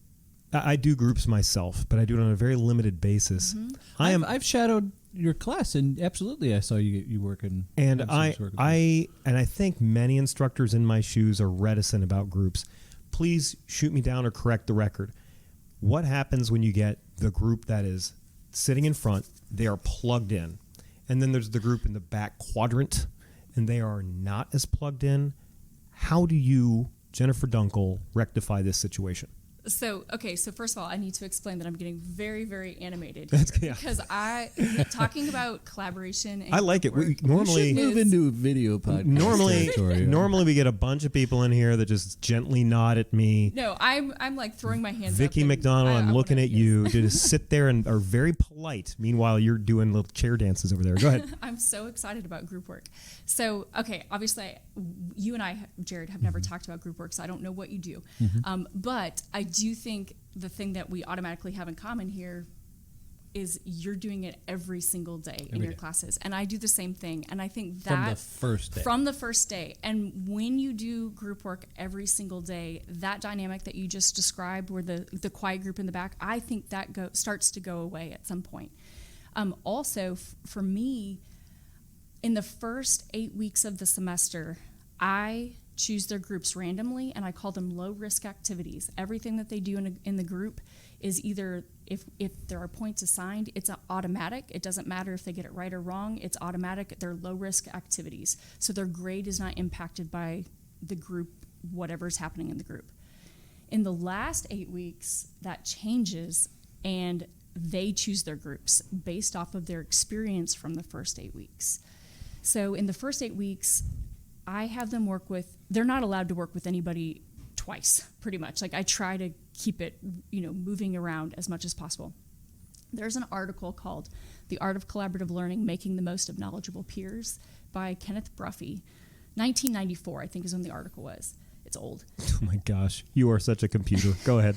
I do groups myself, but I do it on a very limited basis. Mm-hmm. I've shadowed your class, and absolutely, I saw you working. And I think many instructors in my shoes are reticent about groups. Please shoot me down or correct the record. What happens when you get the group that is sitting in front, they are plugged in, and then there's the group in the back quadrant, and they are not as plugged in? How do you, Jennifer Dunkel, rectify this situation? So first of all, I need to explain that I'm getting very, very animated Yeah. because talking about collaboration. And I like it. group work, Normally, Move into a video podcast. territory. normally we get a bunch of people in here that just gently nod at me. No, I'm like throwing my hands up. Vicky and McDonald, I'm looking wanna- at you to just sit there and are very polite. Meanwhile, you're doing little chair dances over there. Go ahead. I'm so excited about group work. So, okay, obviously, you and I, Jared, have never talked about group work, so I don't know what you do. But I do think the thing that we automatically have in common here is you're doing it every single day in your classes. And I do the same thing. And I think that From the first day. And when you do group work every single day, that dynamic that you just described where the quiet group in the back, I think that starts to go away at some point. Also, for me, in the first 8 weeks of the semester, I choose their groups randomly, and I call them low-risk activities. Everything that they do in the group is either, if there are points assigned, it's automatic. It doesn't matter if they get it right or wrong. It's automatic. They're low-risk activities. So their grade is not impacted by the group, whatever's happening in the group. In the last 8 weeks, that changes, and they choose their groups based off of their experience from the first 8 weeks. So in the first 8 weeks, I have them they're not allowed to work with anybody twice, pretty much. Like I try to keep it, moving around as much as possible. There's an article called The Art of Collaborative Learning, Making the Most of Knowledgeable Peers by Kenneth Bruffy. 1994, I think, is when the article was. It's old. Oh my gosh, you are such a computer. Go ahead.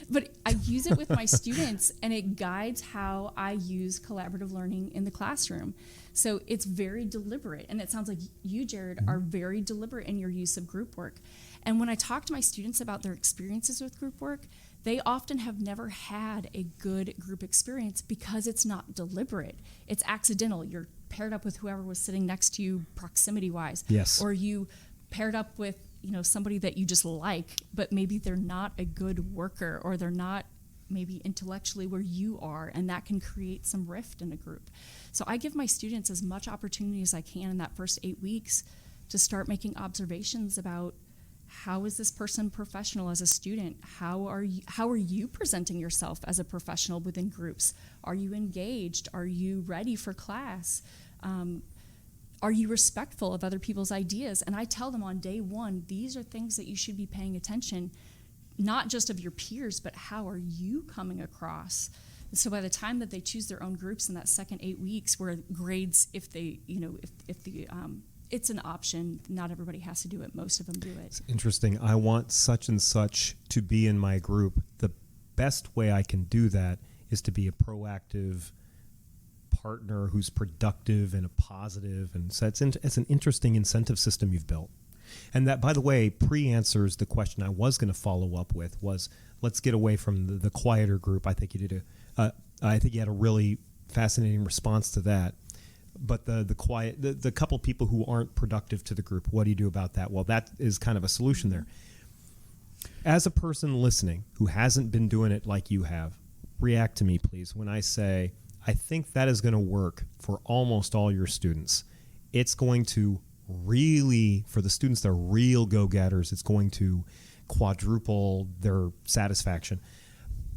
But I use it with my students, and it guides how I use collaborative learning in the classroom. So it's very deliberate, and it sounds like you, Jared, are very deliberate in your use of group work. And when I talk to my students about their experiences with group work, they often have never had a good group experience because it's not deliberate. It's accidental. You're paired up with whoever was sitting next to you proximity-wise. Yes. Or you paired up with somebody that you just like, but maybe they're not a good worker, or they're not maybe intellectually where you are, and that can create some rift in a group. So I give my students as much opportunity as I can in that first 8 weeks to start making observations about how is this person professional as a student? How are you presenting yourself as a professional within groups? Are you engaged? Are you ready for class? Are you respectful of other people's ideas? And I tell them on day one, these are things that you should be paying attention, not just of your peers, but how are you coming across? So by the time that they choose their own groups in that second 8 weeks, where grades, if it's an option, not everybody has to do it. Most of them do it. It's interesting. I want such and such to be in my group. The best way I can do that is to be a proactive partner who's productive and a positive, and so it's an interesting incentive system you've built. And that, by the way, pre-answers the question I was going to follow up with was, let's get away from the quieter group. I think you had a really fascinating response to that. but the quiet, the couple people who aren't productive to the group, what do you do about that? Well, that is kind of a solution there. As a person listening who hasn't been doing it like you have, react to me, please, when I say, I think that is going to work for almost all your students. It's going to really, for the students that are real go-getters, it's going to quadruple their satisfaction.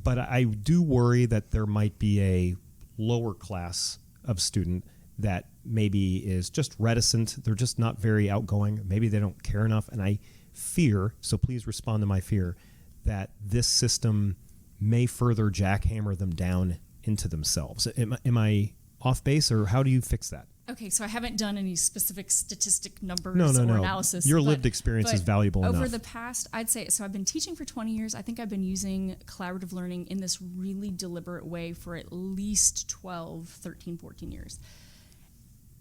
But I do worry that there might be a lower class of student that maybe is just reticent. They're just not very outgoing. Maybe they don't care enough. And I fear, so please respond to my fear, that this system may further jackhammer them down into themselves. Am I off base, or how do you fix that? Okay, so I haven't done any specific statistic numbers No. or analysis. Your lived experience is valuable over enough. the past, I'd say, so I've been teaching for 20 years. I think I've been using collaborative learning in this really deliberate way for at least 12, 13, 14 years.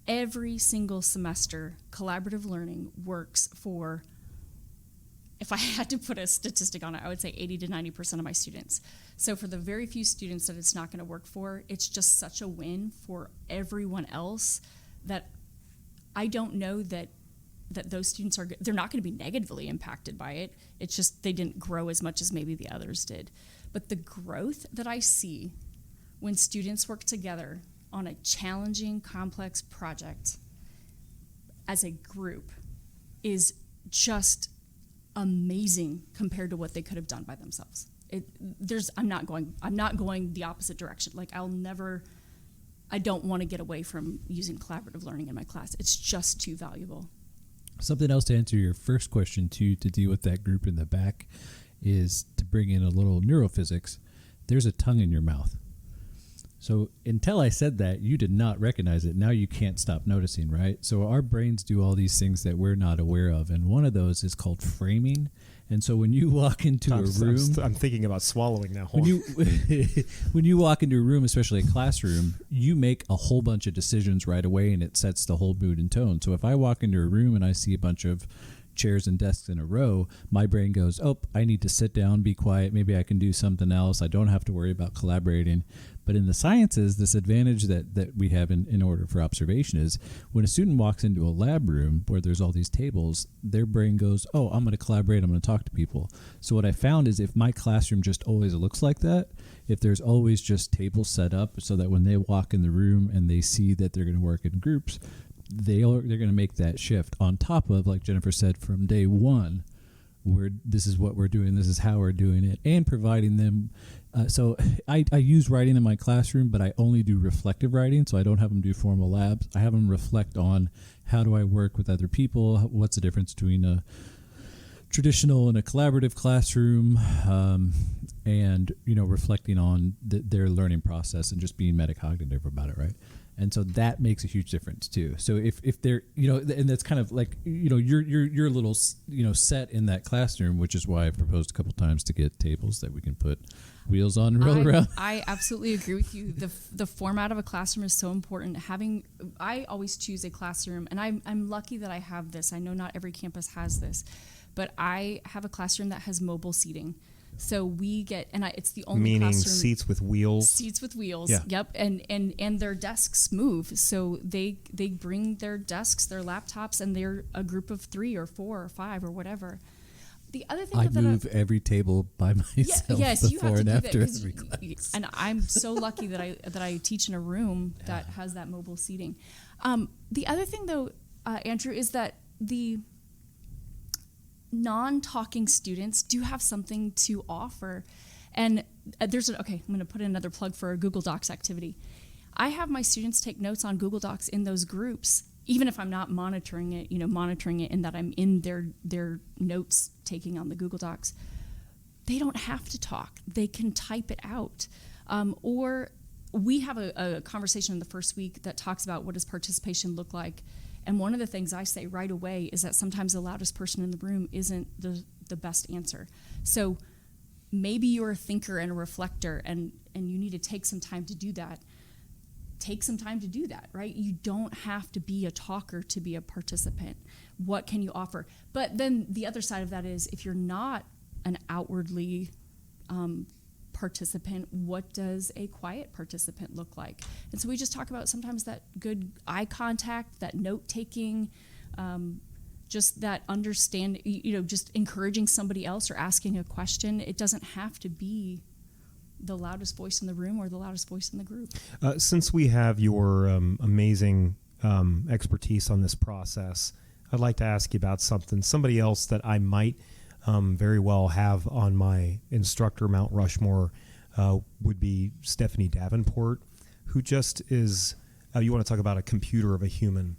Every single semester, collaborative learning works for, if I had to put a statistic on it, I would say 80 to 90% of my students. So for the very few students that it's not going to work for, it's just such a win for everyone else that I don't know that those students they're not going to be negatively impacted by it. It's just they didn't grow as much as maybe the others did. But the growth that I see when students work together on a challenging, complex project as a group is just amazing compared to what they could have done by themselves. I'm not going the opposite direction. Like I don't want to get away from using collaborative learning in my class. It's just too valuable. Something else to answer your first question too, to deal with that group in the back, is to bring in a little neurophysics. There's a tongue in your mouth. So until I said that, you did not recognize it. Now you can't stop noticing, right? So our brains do all these things that we're not aware of, and one of those is called framing. And so when you walk into a room, I'm thinking about swallowing now. When you walk into a room, especially a classroom, you make a whole bunch of decisions right away, and it sets the whole mood and tone. So if I walk into a room and I see a bunch of chairs and desks in a row, my brain goes, oh, I need to sit down, be quiet. Maybe I can do something else. I don't have to worry about collaborating. But in the sciences, this advantage that we have in order for observation is when a student walks into a lab room where there's all these tables, their brain goes, oh, I'm going to collaborate. I'm going to talk to people. So what I found is if my classroom just always looks like that, if there's always just tables set up so that when they walk in the room and they see that they're going to work in groups, they're going to make that shift on top of, like Jennifer said, from day one, where this is what we're doing, this is how we're doing it, and providing them. So I use writing in my classroom, but I only do reflective writing, so I don't have them do formal labs. I have them reflect on how do I work with other people, what's the difference between a traditional and a collaborative classroom, and reflecting on their learning process and just being metacognitive about it, right? And so that makes a huge difference too. So if they're, and that's kind of like, you're a little, set in that classroom, which is why I've proposed a couple times to get tables that we can put wheels on and roll around. I absolutely agree with you. The format of a classroom is so important. I always choose a classroom, and I'm lucky that I have this. I know not every campus has this, but I have a classroom that has mobile seating. So we get, it's the only meaning classroom. seats with wheels. Seats with wheels. Yeah. Yep. And their desks move. So they bring their desks, their laptops, and they're a group of 3 or 4 or 5 or whatever. The other thing I move every table by myself before and after every class. And I'm so lucky that I teach in a room that has that mobile seating. The other thing though, Andrew, is that the non-talking students do have something to offer. And I'm going to put in another plug for a Google Docs activity. I have my students take notes on Google Docs in those groups, even if I'm not monitoring it in that I'm in their notes taking on the Google Docs. They don't have to talk. They can type it out. Or we have a conversation in the first week that talks about what does participation look like. And one of the things I say right away is that sometimes the loudest person in the room isn't the best answer. So maybe you're a thinker and a reflector, and you need to take some time to do that. Take some time to do that, right? You don't have to be a talker to be a participant. What can you offer? But then the other side of that is if you're not an outwardly participant, what does a quiet participant look like? And so we just talk about sometimes that good eye contact, that note taking, just that understand, just encouraging somebody else or asking a question. It doesn't have to be the loudest voice in the room or the loudest voice in the group. Since we have your amazing expertise on this process, I'd like to ask you about somebody else that I might very well have on my instructor Mount Rushmore would be Stephanie Davenport, who just is, you want to talk about a computer of a human.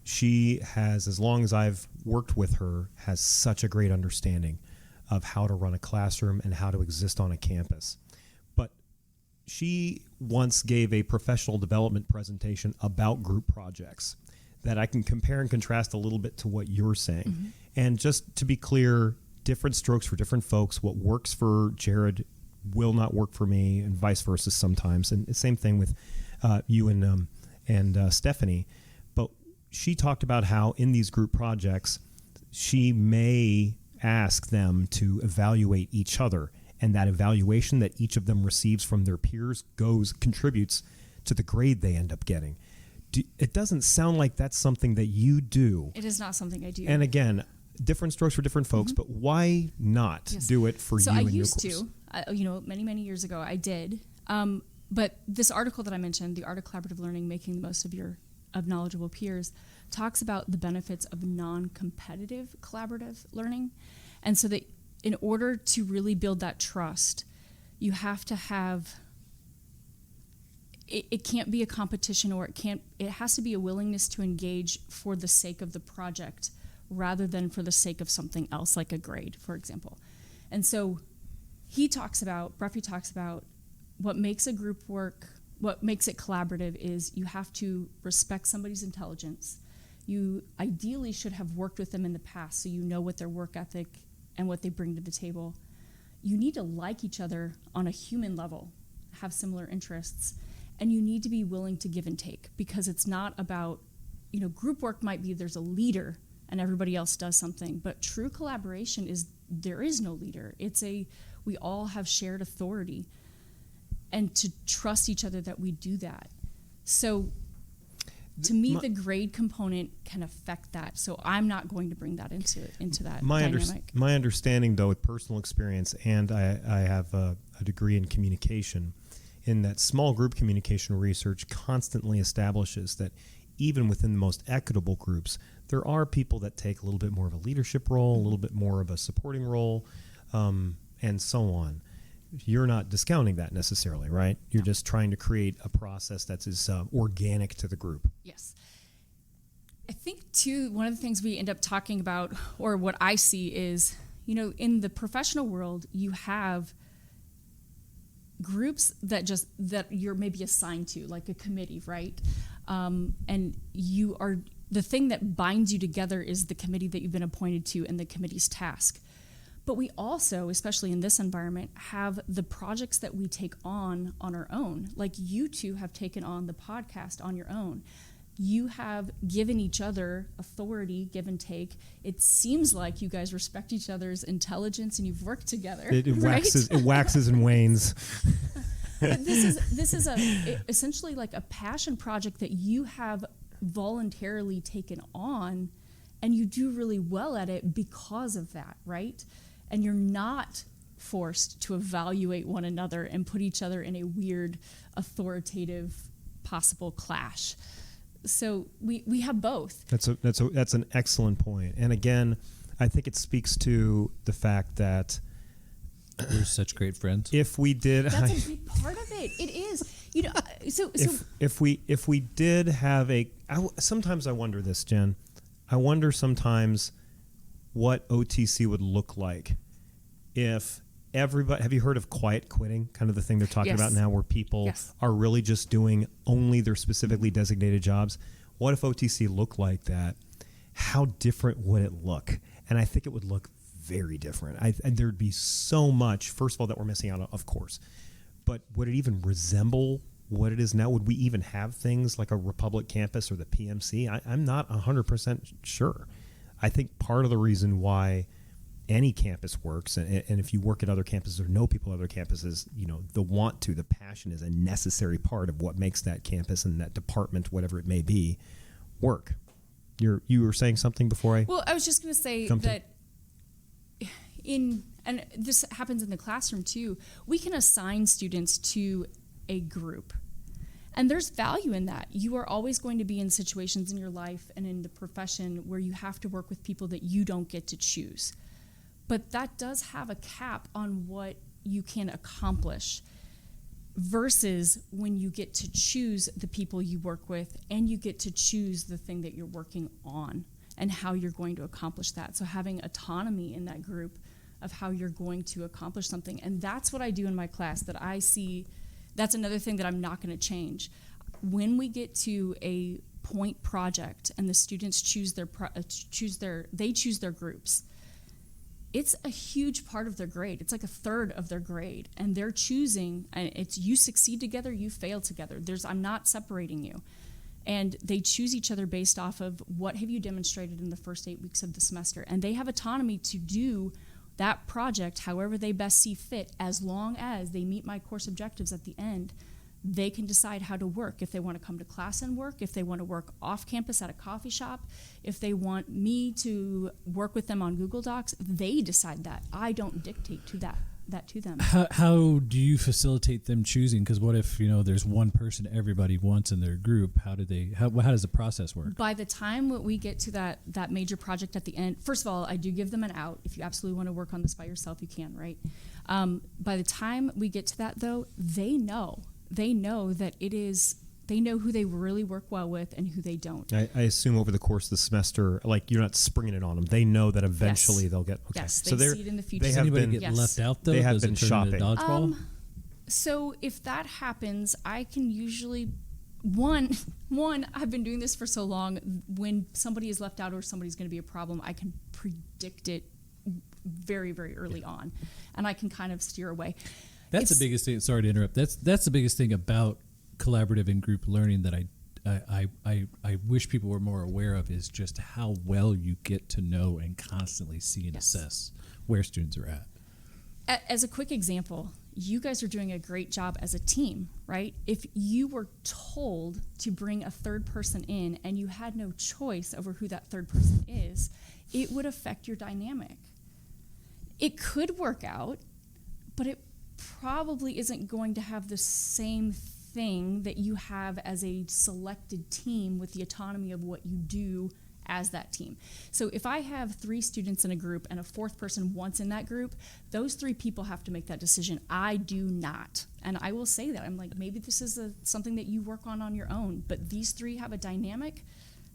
She has, as long as I've worked with her, has such a great understanding of how to run a classroom and how to exist on a campus. But she once gave a professional development presentation about group projects that I can compare and contrast a little bit to what you're saying. Mm-hmm. And just to be clear, different strokes for different folks. What works for Jared will not work for me, and vice versa sometimes. And the same thing with you and Stephanie. But she talked about how in these group projects, she may ask them to evaluate each other, and that evaluation that each of them receives from their peers contributes to the grade they end up getting. It doesn't sound like that's something that you do. It is not something I do. And again, different strokes for different folks, but why not do it for you and your course? So I used to, many, many years ago, I did. But this article that I mentioned, The Art of Collaborative Learning, Making the Most of Knowledgeable Peers, talks about the benefits of non-competitive collaborative learning. And so that in order to really build that trust, you have to have, it can't be a competition, or it has to be a willingness to engage for the sake of the project rather than for the sake of something else, like a grade, for example. And so Bruffy talks about what makes a group work, what makes it collaborative is you have to respect somebody's intelligence. You ideally should have worked with them in the past so you know what their work ethic and what they bring to the table. You need to like each other on a human level, have similar interests, and you need to be willing to give and take, because it's not about, group work might be there's a leader and everybody else does something, but true collaboration is there is no leader. We all have shared authority, and to trust each other that we do that. So to me, the grade component can affect that. So I'm not going to bring that into that dynamic. My understanding, though, with personal experience, and I have a degree in communication, in that small group communication research constantly establishes that even within the most equitable groups, there are people that take a little bit more of a leadership role, a little bit more of a supporting role, and so on. You're not discounting that necessarily, right? You're just trying to create a process that's as organic to the group. Yes. I think, too, one of the things we end up talking about, or what I see is, in the professional world, you have groups that you're maybe assigned to, like a committee, right? And the thing that binds you together is the committee that you've been appointed to and the committee's task. But we also, especially in this environment, have the projects that we take on our own. Like you two have taken on the podcast on your own. You have given each other authority, give and take. It seems like you guys respect each other's intelligence and you've worked together. It waxes and wanes. This is essentially like a passion project that you have voluntarily taken on, and you do really well at it because of that, right? And you're not forced to evaluate one another and put each other in a weird, authoritative, possible clash. So we have both. That's an excellent point. And again, I think it speaks to the fact that we're such great friends. If we did, that's a big part of it. It is, if we did have sometimes I wonder this, Jen. I wonder sometimes what OTC would look like if everybody. Have you heard of quiet quitting? Kind of the thing they're talking about now, where people are really just doing only their specifically designated jobs. What if OTC looked like that? How different would it look? And I think it would look very different. There'd be so much, first of all, that we're missing out on, of course. But would it even resemble what it is now? Would we even have things like a Republic campus or the PMC? I'm not 100% sure. I think part of the reason why any campus works, and if you work at other campuses or know people at other campuses, the passion is a necessary part of what makes that campus and that department, whatever it may be, work. You were saying something before I... Well, I was just going to say that and this happens in the classroom too, we can assign students to a group. And there's value in that. You are always going to be in situations in your life and in the profession where you have to work with people that you don't get to choose. But that does have a cap on what you can accomplish versus when you get to choose the people you work with and you get to choose the thing that you're working on and how you're going to accomplish that. So having autonomy in that group of how you're going to accomplish something. And that's what I do in my class that I see. That's another thing that I'm not going to change. When we get to a point project and the students choose their groups, it's a huge part of their grade. It's like a third of their grade, and they're choosing. It's you succeed together, you fail together. I'm not separating you, and they choose each other based off of what have you demonstrated in the first 8 weeks of the semester, and they have autonomy to do that project however they best see fit, as long as they meet my course objectives at the end. They can decide how to work, if they want to come to class and work, if they want to work off campus at a coffee shop, if they want me to work with them on Google Docs. They decide that. I don't dictate to that to them. How do you facilitate them choosing? Because what if there's one person everybody wants in their group? How does the process work? By the time we get to that major project at the end, first of all, I do give them an out. If you absolutely want to work on this by yourself, you can, right? By the time we get to that, though, they know that they know who they really work well with and who they don't. I assume over the course of the semester, like you're not springing it on them. They know that eventually they'll get. Okay. Yes, so they see it in the future. They Does have anybody been, get left out though? They have Does been it turn shopping. into dodgeball? So if that happens, I can usually one. I've been doing this for so long. When somebody is left out or somebody's going to be a problem, I can predict it very, very early on, and I can kind of steer away. That's the biggest thing. Sorry to interrupt. That's the biggest thing about collaborative and group learning that I wish people were more aware of, is just how well you get to know and constantly see and assess where students are at. As a quick example, you guys are doing a great job as a team, right? If you were told to bring a third person in and you had no choice over who that third person is, it would affect your dynamic. It could work out, but it probably isn't going to have the same thing that you have as a selected team with the autonomy of what you do as that team. So if I have 3 students in a group and a 4th person once in that group, those 3 people have to make that decision. I do not. And I will say that. I'm like, maybe this is something that you work on your own, but these 3 have a dynamic.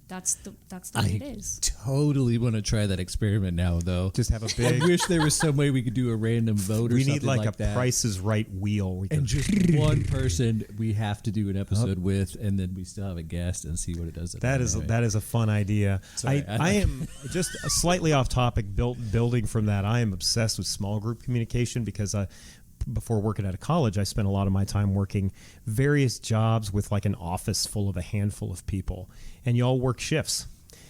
That's the way it is. Totally want to try that experiment now, though. Just have a big. I wish there was some way we could do a random vote or We something need like a that. Price is Right wheel. And just one person we have to do an episode with, and then we still have a guest and see what it does. That is a fun idea. Sorry, I am just slightly off topic. Building from that, I am obsessed with small group communication because before working at a college, I spent a lot of my time working various jobs with like an office full of a handful of people, and you all work shifts.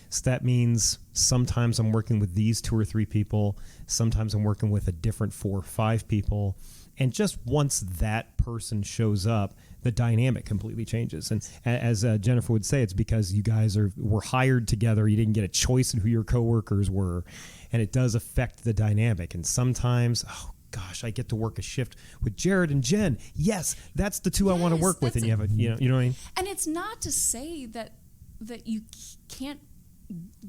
So that means sometimes I'm working with these 2 or 3 people, sometimes I'm working with a different 4 or 5 people, and just once that person shows up, the dynamic completely changes. And as Jennifer would say, it's because you guys were hired together. You didn't get a choice in who your coworkers were, and it does affect the dynamic. And sometimes, gosh, I get to work a shift with Jared and Jen. Yes, that's the 2 I want to work with. And you have you know what I mean? And it's not to say that you can't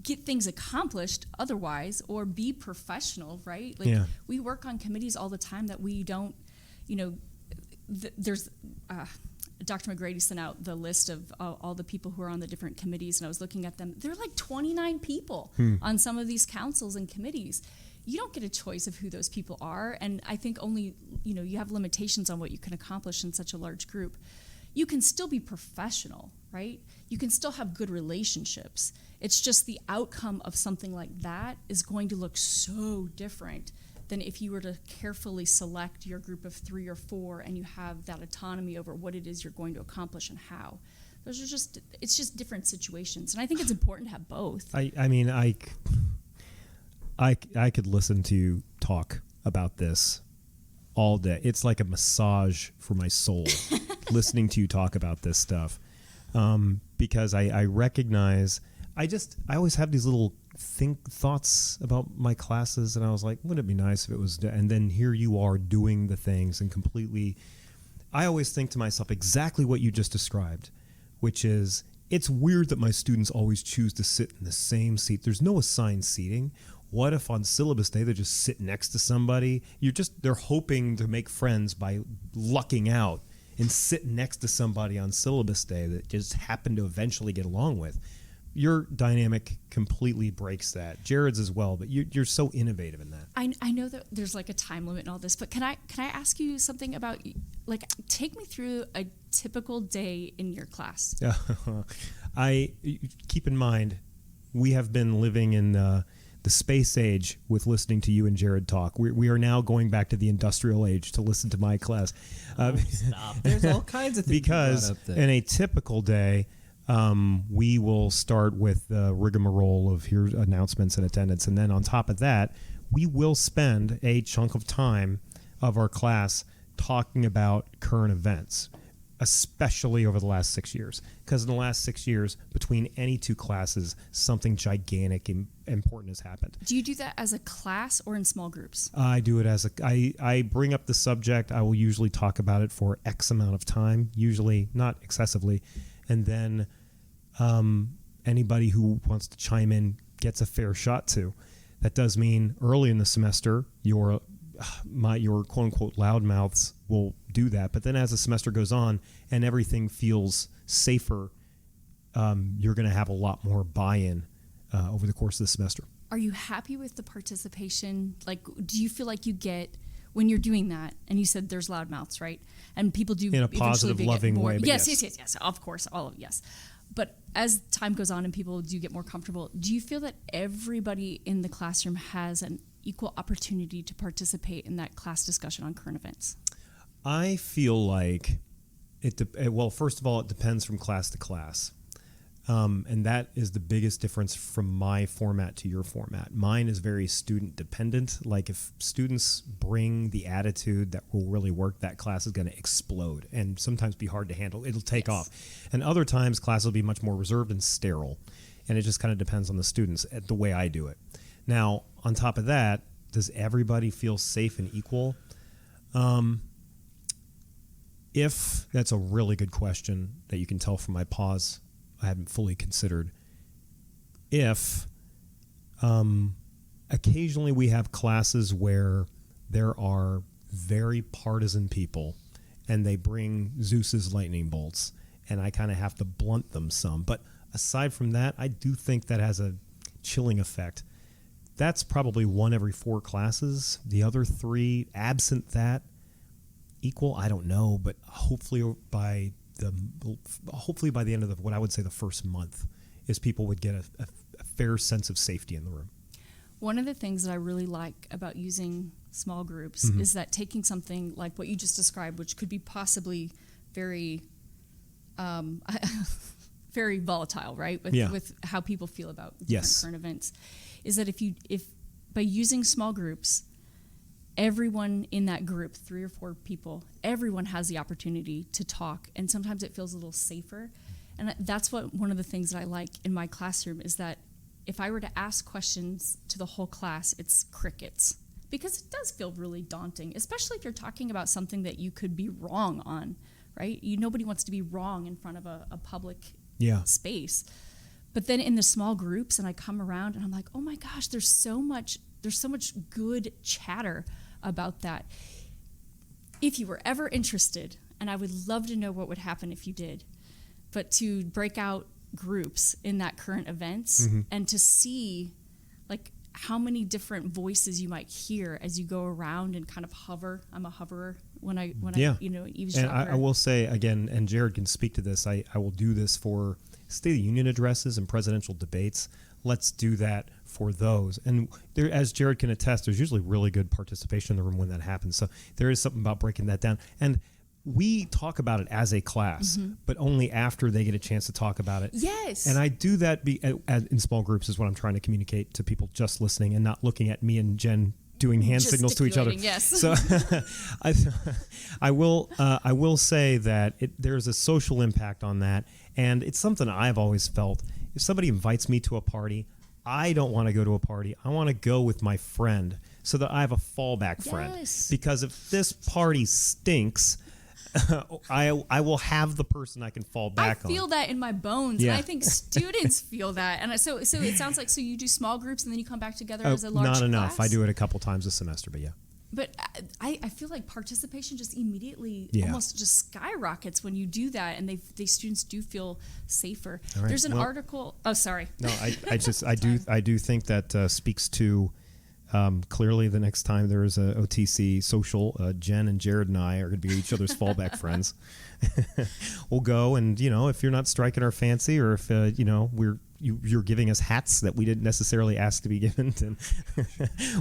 get things accomplished otherwise or be professional, right? Like we work on committees all the time that we don't, there's Dr. McGrady sent out the list of all the people who are on the different committees, and I was looking at them. There are like 29 people on some of these councils and committees. You don't get a choice of who those people are, and I think only, you have limitations on what you can accomplish in such a large group. You can still be professional, right? You can still have good relationships. It's just the outcome of something like that is going to look so different than if you were to carefully select your group of 3 or 4 and you have that autonomy over what it is you're going to accomplish and how. It's just different situations, and I think it's important to have both. I could listen to you talk about this all day. It's like a massage for my soul, listening to you talk about this stuff. Because I recognize, I always have these little thoughts about my classes, and I was like, wouldn't it be nice if it was, and then here you are doing the things and completely, I always think to myself exactly what you just described, which is, it's weird that my students always choose to sit in the same seat. There's no assigned seating. What if on syllabus day they just sit next to somebody? They're hoping to make friends by lucking out and sit next to somebody on syllabus day that just happen to eventually get along with. Your dynamic completely breaks that. Jared's as well, but you're so innovative in that. I know that there's like a time limit and all this, but can I ask you something about, like, take me through a typical day in your class? I keep in mind, we have been living in the space age with listening to you and Jared talk. We are now going back to the industrial age to listen to my class. Stop. There's all kinds of things because in a typical day, we will start with the rigmarole of here's announcements and attendance, and then on top of that, we will spend a chunk of time of our class talking about current events, especially over the last 6 years. Because in the last 6 years, between any two classes, something gigantic and important has happened. Do you do that as a class or in small groups? I do it as I bring up the subject. I will usually talk about it for X amount of time, usually not excessively, and then anybody who wants to chime in gets a fair shot to. That does mean early in the semester, your quote unquote loudmouths will do that. But then as the semester goes on and everything feels safer, you're going to have a lot more buy-in over the course of the semester. Are you happy with the participation? Like, do you feel like you get, when you're doing that, and you said there's loudmouths, right? And people do in a positive, loving way. Yes. Of course, yes. But as time goes on and people do get more comfortable, do you feel that everybody in the classroom has an equal opportunity to participate in that class discussion on current events? I feel like well, first of all, it depends from class to class. And that is the biggest difference from my format to your format. Mine is very student dependent. Like if students bring the attitude that will really work, that class is going to explode and sometimes be hard to handle. It'll take off. And other times class will be much more reserved and sterile. And it just kind of depends on the students, the way I do it. Now, on top of that, does everybody feel safe and equal? If that's a really good question that you can tell from my pause, I haven't fully considered. If occasionally we have classes where there are very partisan people and they bring Zeus's lightning bolts and I kind of have to blunt them some. But aside from that, I do think that has a chilling effect. That's probably 1 every 4 classes. The other 3, absent that, equal, I don't know, but hopefully by the end of what I would say the first month is people would get a fair sense of safety in the room. One of the things that I really like about using small groups is that taking something like what you just described, which could be possibly very very volatile, right? With how people feel about different current events, is that if by using small groups, everyone in that group, 3 or 4 people, everyone has the opportunity to talk, and sometimes it feels a little safer. And that's one of the things that I like in my classroom is that if I were to ask questions to the whole class, it's crickets. Because it does feel really daunting, especially if you're talking about something that you could be wrong on, right? Nobody wants to be wrong in front of a public space. But then in the small groups, and I come around and I'm like, oh my gosh, there's so much good chatter about that. If you were ever interested, and I would love to know what would happen if you did, but to break out groups in that current events and to see like how many different voices you might hear as you go around and kind of hover. I'm a hoverer when I eavesdropper. And I will say again, and Jared can speak to this, I will do this for State of the Union addresses and presidential debates. Let's do that for those. And there, as Jared can attest, there's usually really good participation in the room when that happens. So there is something about breaking that down. And we talk about it as a class, but only after they get a chance to talk about it. Yes. And I do that in small groups is what I'm trying to communicate to people just listening and not looking at me and Jen doing hand signals to each other. Yes. So I will say that there's a social impact on that, and it's something I've always felt. If somebody invites me to a party, I don't want to go to a party. I want to go with my friend so that I have a fallback friend. Yes. Because if this party stinks, I will have the person I can fall back on. I feel that in my bones, Yeah. and I think students feel that. And so it sounds like you do small groups and then you come back together as a large Not class? enough. I do it a couple times a semester, but yeah. But I feel like participation just immediately Yeah. almost just skyrockets when you do that, and the students do feel safer. All right. There's an Well- article. Oh, sorry. No, I do think that speaks to clearly the next time there is a OTC social, Jen and Jared and I are going to be each other's fallback friends. We'll go, and if you're not striking our fancy, or if you're giving us hats that we didn't necessarily ask to be given, then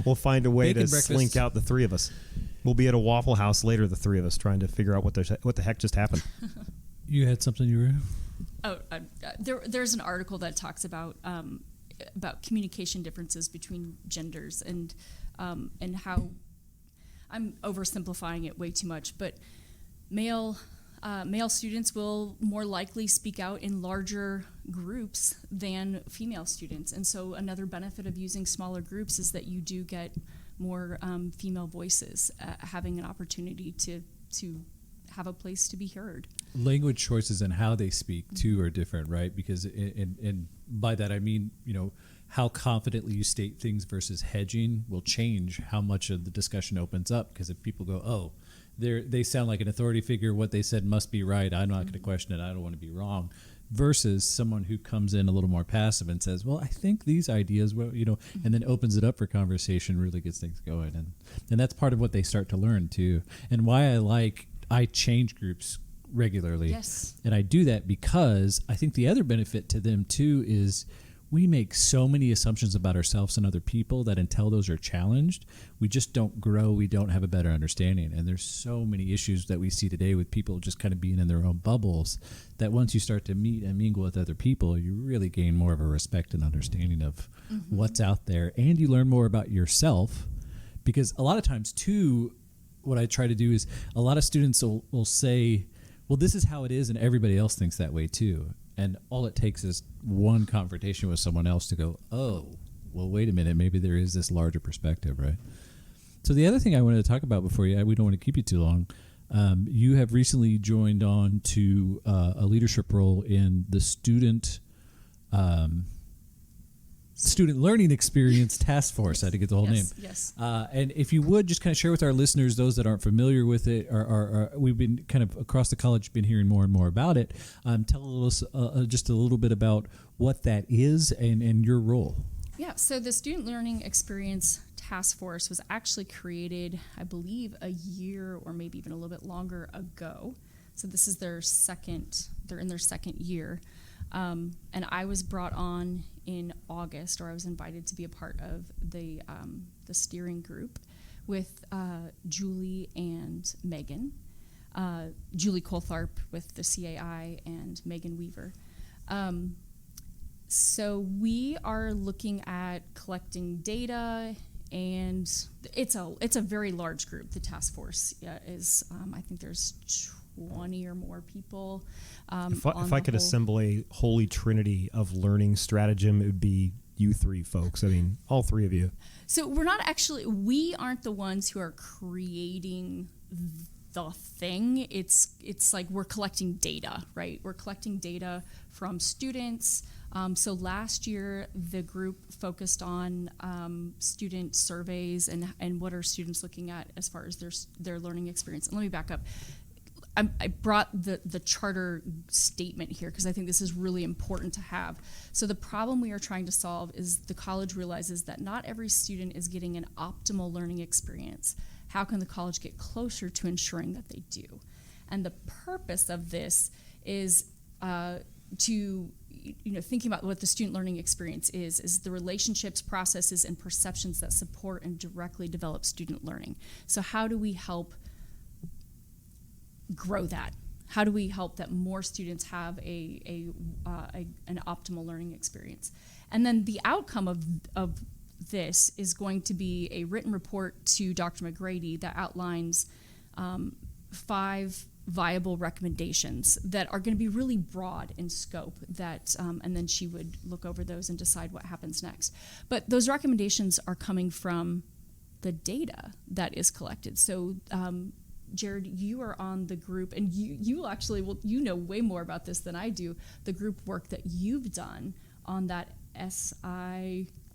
we'll find a way Bacon to breakfast. slink out the three of us. We'll be at a Waffle House later, the three of us, trying to figure out what the heck just happened. You had something you were. Oh, there's an article that talks about communication differences between genders and how I'm oversimplifying it way too much, but male students will more likely speak out in larger groups than female students, and so another benefit of using smaller groups is that you do get more female voices having an opportunity to have a place to be heard. Language choices and how they speak too are different, right? Because and by that I mean, how confidently you state things versus hedging will change how much of the discussion opens up. Because if people go, oh, they sound like an authority figure, what they said must be right, I'm not going to question it, I don't want to be wrong, versus someone who comes in a little more passive and says, well, I think these ideas, and then opens it up for conversation, really gets things going. And that's part of what they start to learn too. And why I change groups regularly. Yes. And I do that because I think the other benefit to them too is we make so many assumptions about ourselves and other people that until those are challenged, we just don't grow, we don't have a better understanding. And there's so many issues that we see today with people just kind of being in their own bubbles that once you start to meet and mingle with other people, you really gain more of a respect and understanding of what's out there. And you learn more about yourself, because a lot of times too, what I try to do is a lot of students will say, well, this is how it is, and everybody else thinks that way too. And all it takes is one confrontation with someone else to go, oh, well, wait a minute, maybe there is this larger perspective, right? So the other thing I wanted to talk about before we don't want to keep you too long, you have recently joined on to a leadership role in the student learning experience task force. I had to get the whole name. Yes. And if you would just kind of share with our listeners, those that aren't familiar with it, or we've been kind of across the college been hearing more and more about it. Tell us just a little bit about what that is and your role. Yeah. So the Student Learning Experience Task Force was actually created, I believe, a year or maybe even a little bit longer ago. So this is they're in their second year. And I was brought on in August, or I was invited to be a part of the steering group with Julie and Megan. Julie Coltharp with the CAI and Megan Weaver. So we are looking at collecting data, and it's a very large group. The task force is, I think there's 20 or more people. If I could assemble a holy trinity of learning stratagem, it would be you three folks. I mean, all three of you. So we aren't the ones who are creating the thing. It's like we're collecting data, right? We're collecting data from students. So last year, the group focused on student surveys and what are students looking at as far as their learning experience. And let me back up. I brought the charter statement here because I think this is really important to have. So the problem we are trying to solve is the college realizes that not every student is getting an optimal learning experience. How can the college get closer to ensuring that they do? And the purpose of this is to thinking about what the student learning experience is the relationships, processes, and perceptions that support and directly develop student learning. So how do we help grow that? How do we help that more students have an optimal learning experience? And then the outcome of this is going to be a written report to Dr. McGrady that outlines 5 viable recommendations that are going to be really broad in scope, that and then she would look over those and decide what happens next. But those recommendations are coming from the data that is collected. So Jared, you are on the group, and you actually you know way more about this than I do, the group work that you've done on that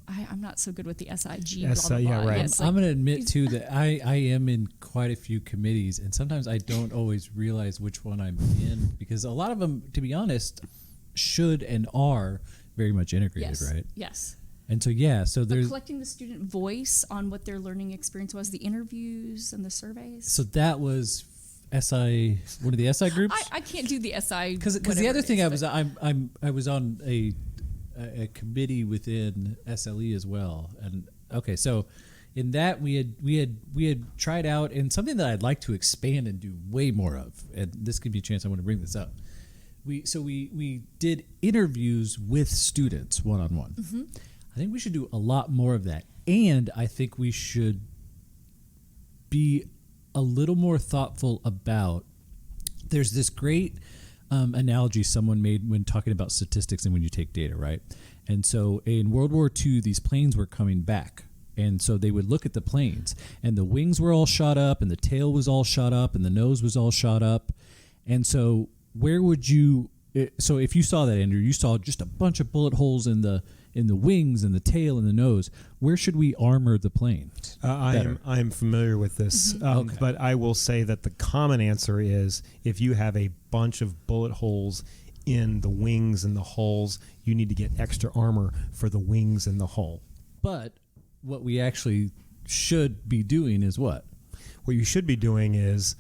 I'm not so good with the SIG. Blah, blah, yeah, blah. right. Yes, I'm going to admit, too, that I am in quite a few committees, and sometimes I don't always realize which one I'm in, because a lot of them, to be honest, should and are very much integrated, yes, right? Yes. And so, so But there's... collecting the student voice on what their learning experience was, the interviews and the surveys. So that was SI, one of the SI groups? I can't do the SI Because the other thing I was on a committee within SLE as well, and okay, so in that we had tried out, and something that I'd like to expand and do way more of, and this could be a chance I want to bring this up. We did interviews with students one-on-one. Mm-hmm. I think we should do a lot more of that, and I think we should be a little more thoughtful about. There's this great analogy someone made when talking about statistics and when you take data, right? And so in World War II, these planes were coming back. And so they would look at the planes, and the wings were all shot up, and the tail was all shot up, and the nose was all shot up. And so where would you... So if you saw that, Andrew, you saw just a bunch of bullet holes in the wings and the tail and the nose. Where should we armor the plane? I'm familiar with this, Okay. but I will say that the common answer is if you have a bunch of bullet holes in the wings and the hulls, you need to get extra armor for the wings and the hull. But what we actually should be doing is what? What you should be doing is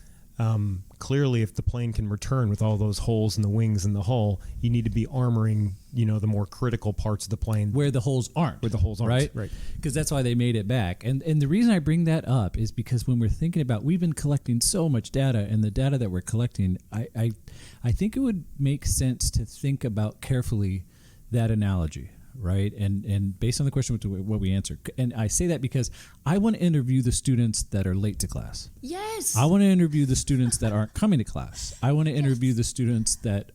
clearly, if the plane can return with all those holes in the wings and the hull, you need to be armoring, the more critical parts of the plane Where the holes aren't. Where the holes aren't, right? Because that's why they made it back. And the reason I bring that up is because when we're thinking about, we've been collecting so much data, and the data that we're collecting, I think it would make sense to think about carefully that analogy, right? And based on the question what we answered. And I say that because I want to interview the students that are late to class. Yes. I want to interview the students that aren't coming to class. I want to interview the students that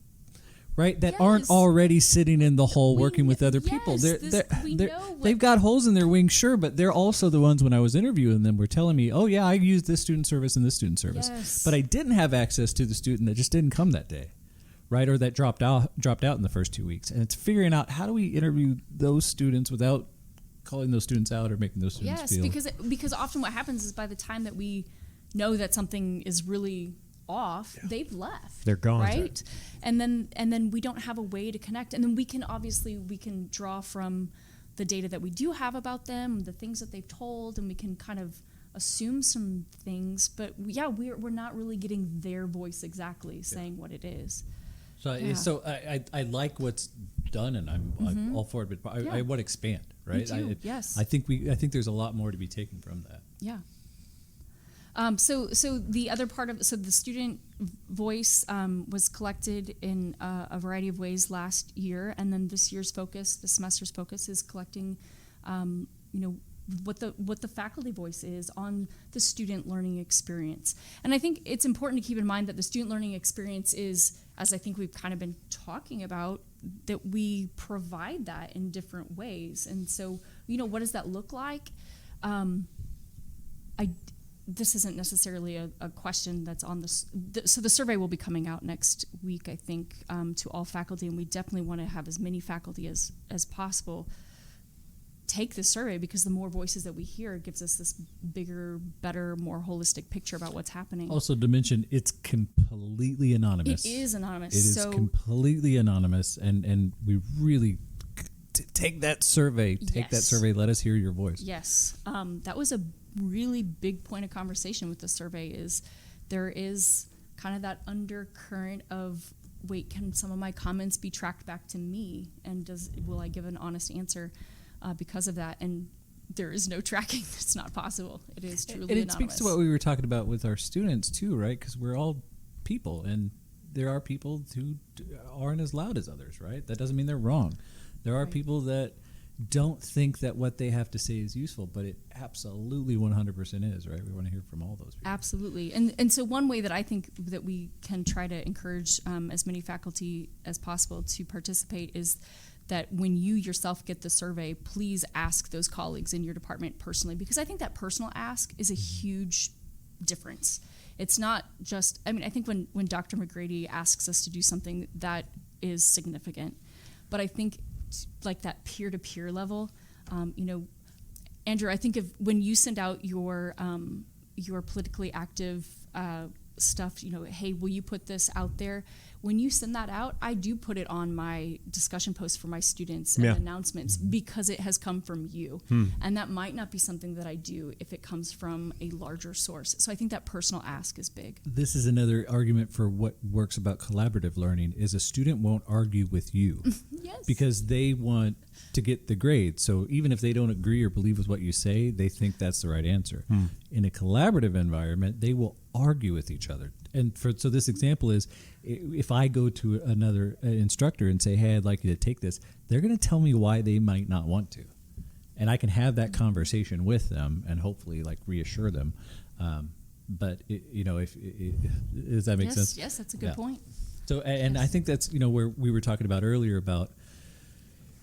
aren't already sitting in the hall working with other people. They've got holes in their wings, sure, but they're also the ones, when I was interviewing them, were telling me, oh yeah, I used this student service and this student service. Yes. But I didn't have access to the student that just didn't come that day. Right, or that dropped out in the first 2 weeks, and it's figuring out how do we interview those students without calling those students out or making those students feel. Yes, because often what happens is by the time that we know that something is really off, they've left. They're gone, right? And then we don't have a way to connect, and then we can draw from the data that we do have about them, the things that they've told, and we can kind of assume some things, but we're not really getting their voice exactly saying what it is. So I like what's done, and I'm all for it, but I want to expand, right? Me too, yes. I think there's a lot more to be taken from that. Yeah. So the other part of the student voice was collected in a variety of ways last year, and then this semester's focus is collecting, what the faculty voice is on the student learning experience. And I think it's important to keep in mind that the student learning experience is, as I think we've kind of been talking about, that we provide that in different ways. And so, what does that look like? This isn't necessarily a question that's on this. So the survey will be coming out next week, I think, to all faculty, and we definitely want to have as many faculty as possible take this survey, because the more voices that we hear, it gives us this bigger, better, more holistic picture about what's happening. Also, to mention, it's completely anonymous. It is anonymous. It is completely anonymous, and we really take that survey. Take that survey. Let us hear your voice. Yes, that was a really big point of conversation with the survey. Is there is kind of that undercurrent of, wait, can some of my comments be tracked back to me, and will I give an honest answer? Because of that, and there is no tracking. It's not possible. It is truly anonymous. And it speaks to what we were talking about with our students too, right? Because we're all people, and there are people who aren't as loud as others, right? That doesn't mean they're wrong. There are people that don't think that what they have to say is useful, but it absolutely 100% is, right? We want to hear from all those people. Absolutely. And so one way that I think that we can try to encourage as many faculty as possible to participate is that when you yourself get the survey, please ask those colleagues in your department personally, because I think that personal ask is a huge difference. It's not just, I mean, I think when Dr. McGrady asks us to do something, that is significant. But I think like that peer-to-peer level, Andrew, I think of when you send out your politically active stuff, hey, will you put this out there? When you send that out, I do put it on my discussion post for my students and announcements because it has come from you. And that might not be something that I do if it comes from a larger source. So I think that personal ask is big. This is another argument for what works about collaborative learning is a student won't argue with you. Yes. Because they want to get the grade. So even if they don't agree or believe with what you say, they think that's the right answer. In a collaborative environment, they will argue with each other. And so this example is, if I go to another instructor and say, hey, I'd like you to take this, they're going to tell me why they might not want to. And I can have that conversation with them and hopefully like reassure them. But does that make sense? Yes, that's a good point. So, and I think that's, where we were talking about earlier about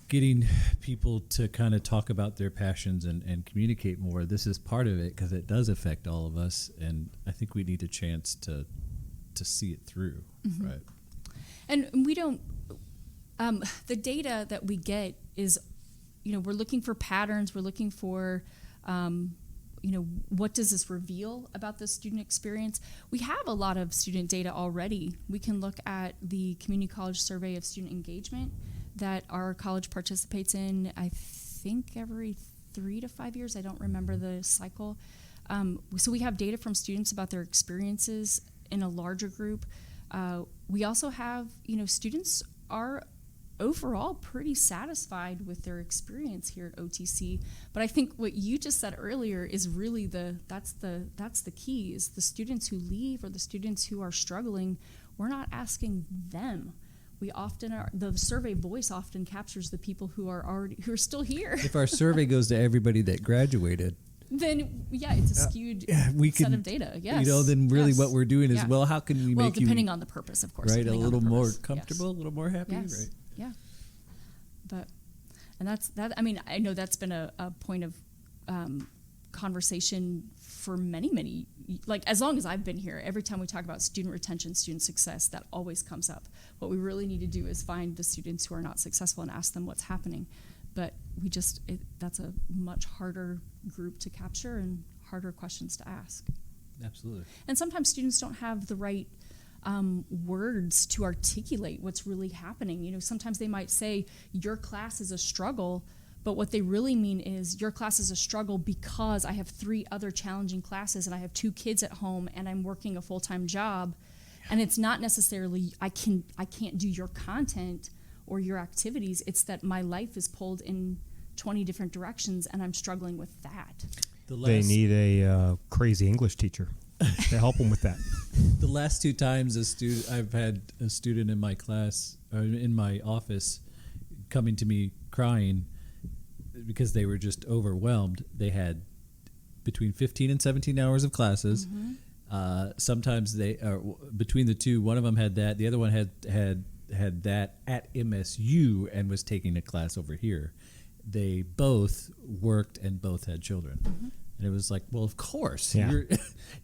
getting people to kind of talk about their passions and communicate more. This is part of it because it does affect all of us, and I think we need a chance to see it through, right? And we don't. The data that we get is, we're looking for patterns. We're looking for, what does this reveal about the student experience? We have a lot of student data already. We can look at the Community College Survey of Student Engagement that our college participates in, I think every 3 to 5 years. I don't remember the cycle. So we have data from students about their experiences in a larger group. We also have, students are overall pretty satisfied with their experience here at OTC. But I think what you just said earlier is really that's the key, is the students who leave or the students who are struggling, we're not asking them. We often are, the survey voice often captures the people who are still here. If our survey goes to everybody that graduated, then it's a skewed set of data. Yes. Then really what we're doing is, well, how can we make you, depending on the purpose, of course, right, a little more comfortable, a little more happy, right? Yeah. And that's that. I mean, I know that's been a point of conversation for many, like as long as I've been here. Every time we talk about student retention, student success, that always comes up. What we really need to do is find the students who are not successful and ask them what's happening. But that's a much harder group to capture and harder questions to ask. Absolutely. And sometimes students don't have the right words to articulate what's really happening. Sometimes they might say, your class is a struggle, but what they really mean is, your class is a struggle because I have 3 other challenging classes and I have 2 kids at home and I'm working a full-time job. And it's not necessarily I can't do your content or your activities. It's that my life is pulled in 20 different directions and I'm struggling with that. They need a crazy English teacher to help them with that. The last 2 times I've had a student in my class, or in my office, coming to me crying because they were just overwhelmed. They had between 15 and 17 hours of classes. Sometimes between the 2, one of them had that, the other one had that at MSU and was taking a class over here. They both worked and both had children. And it was like, well, of course,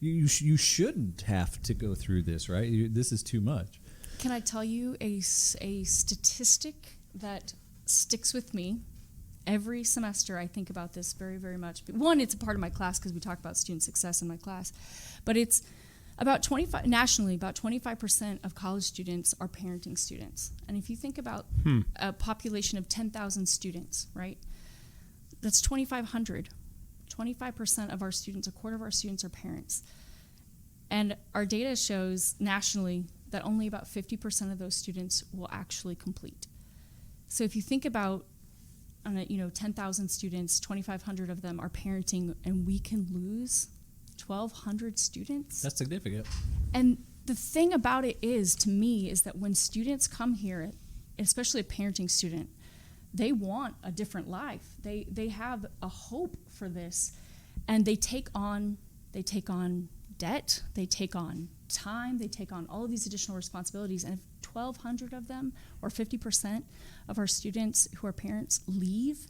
you shouldn't have to go through this, right? This is too much. Can I tell you a statistic that sticks with me? Every semester I think about this very, very much. One, it's a part of my class because we talk about student success in my class. But it's nationally, about 25% of college students are parenting students. And if you think about a population of 10,000 students, right, that's 2,500. 25% of our students, a quarter of our students, are parents. And our data shows nationally that only about 50% of those students will actually complete. So if you think about 10,000 students, 2,500 of them are parenting, and we can lose 1,200 students. That's significant. And the thing about it is, to me, is that when students come here, especially a parenting student, they want a different life. They have a hope for this, and they take on debt, they take on time, they take on all of these additional responsibilities. And if 1,200 of them, or 50% of our students who are parents, leave,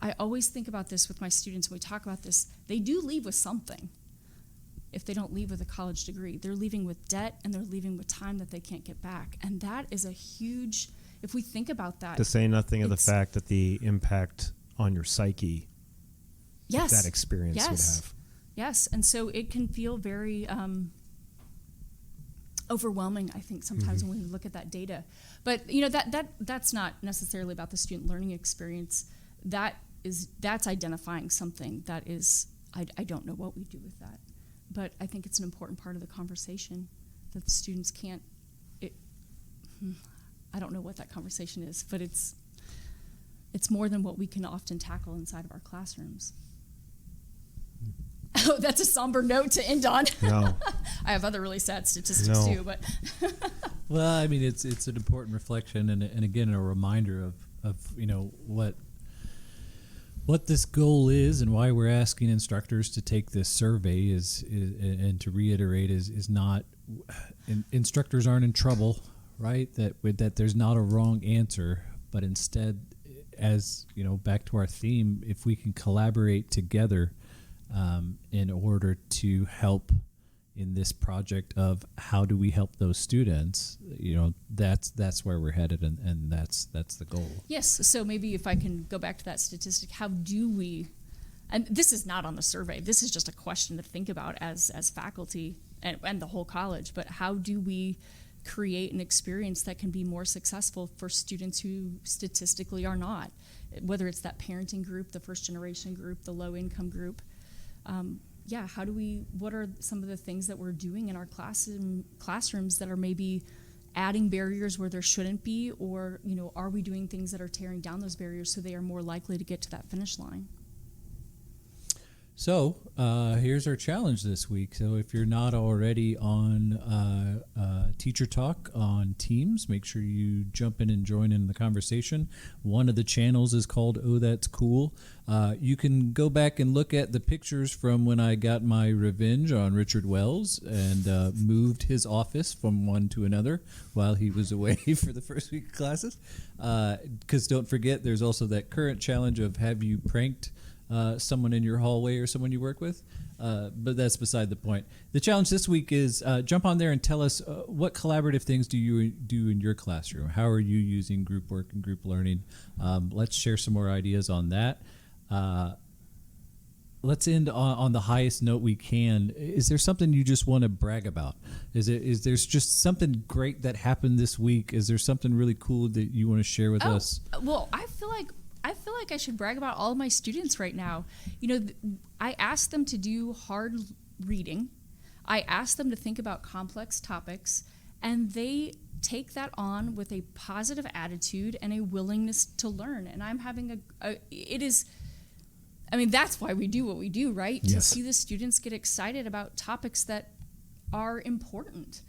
I always think about this with my students when we talk about this. They do leave with something. If they don't leave with a college degree, they're leaving with debt, and they're leaving with time that they can't get back. And that is a huge, if we think about that. To say nothing of the fact that the impact on your psyche that experience would have. Yes, and so it can feel very overwhelming, I think, sometimes when we look at that data. But that's not necessarily about the student learning experience. That's identifying something that is, I don't know what we do with that. But I think it's an important part of the conversation that the students can't. I don't know what that conversation is, but it's more than what we can often tackle inside of our classrooms. Oh, that's a somber note to end on. No. I have other really sad statistics too, but. Well, I mean, it's an important reflection, and again, a reminder of what this goal is and why we're asking instructors to take this survey is and to reiterate is not instructors aren't in trouble, right? That there's not a wrong answer, but instead, as back to our theme, if we can collaborate together in order to help in this project of how do we help those students, that's where we're headed, and that's the goal. Yes, so maybe if I can go back to that statistic, how do we, and this is not on the survey, this is just a question to think about as faculty and the whole college, but how do we create an experience that can be more successful for students who statistically are not, whether it's that parenting group, the first generation group, the low income group. What are some of the things that we're doing in our classrooms that are maybe adding barriers where there shouldn't be, or, are we doing things that are tearing down those barriers so they are more likely to get to that finish line? So here's our challenge this week. So if you're not already on Teacher Talk on Teams, make sure you jump in and join in the conversation. One of the channels is called Oh, That's Cool. You can go back and look at the pictures from when I got my revenge on Richard Wells and moved his office from one to another while he was away for the first week of classes. Because don't forget, there's also that current challenge of have you pranked someone in your hallway or someone you work with, but that's beside the point. The challenge this week is jump on there and tell us what collaborative things do you do in your classroom? How are you using group work and group learning? Let's share some more ideas on that. Let's end on the highest note we can. Is there something you just want to brag about? Is there just something great that happened this week? Is there something really cool that you want to share with us? Well, I feel like I should brag about all of my students right now. I asked them to do hard reading. I asked them to think about complex topics, and they take that on with a positive attitude and a willingness to learn. And I'm having that's why we do what we do, right? Yes. To see the students get excited about topics that are important,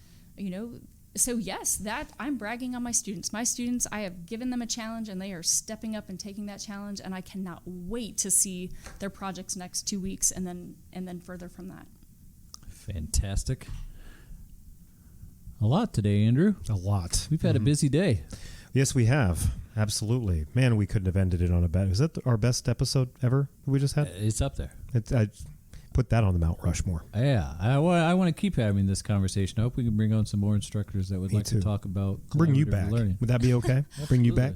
So yes, that I'm bragging on my students. My students, I have given them a challenge, and they are stepping up and taking that challenge, and I cannot wait to see their projects next 2 weeks and then further from that. Fantastic. A lot today, Andrew. A lot. We've had a busy day. Yes, we have. Absolutely. Man, we couldn't have ended it on a bad. Is that our best episode ever that we just had? It's up there. I put that on the Mount Rushmore. Yeah, I want to keep having this conversation. I hope we can bring on some more instructors that would like to talk about bring you collaborative back. learning. Would that be okay? Bring you back?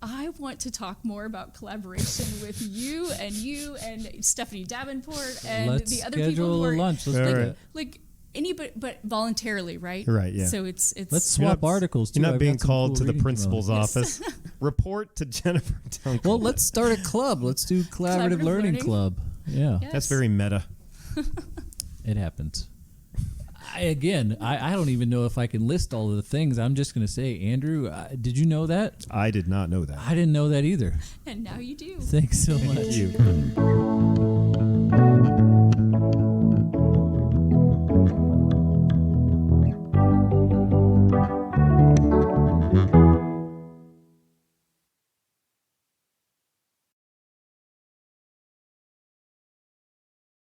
I want to talk more about collaboration with you and Stephanie Davenport and the other people who are lunch. Let's like anybody, but voluntarily, right? Right. Yeah. So it's let's swap articles. Too. You're not I've being got some called cool to the readings principal's from office. Report to Jennifer Dunkel. Well, let's start a club. Let's do collaborative learning club. Yeah, Yes. That's very meta. it happens. I don't even know if I can list all of the things. I'm just going to say, Andrew, did you know that? I did not know that. I didn't know that either. And now you do. Thanks so much. Thank you.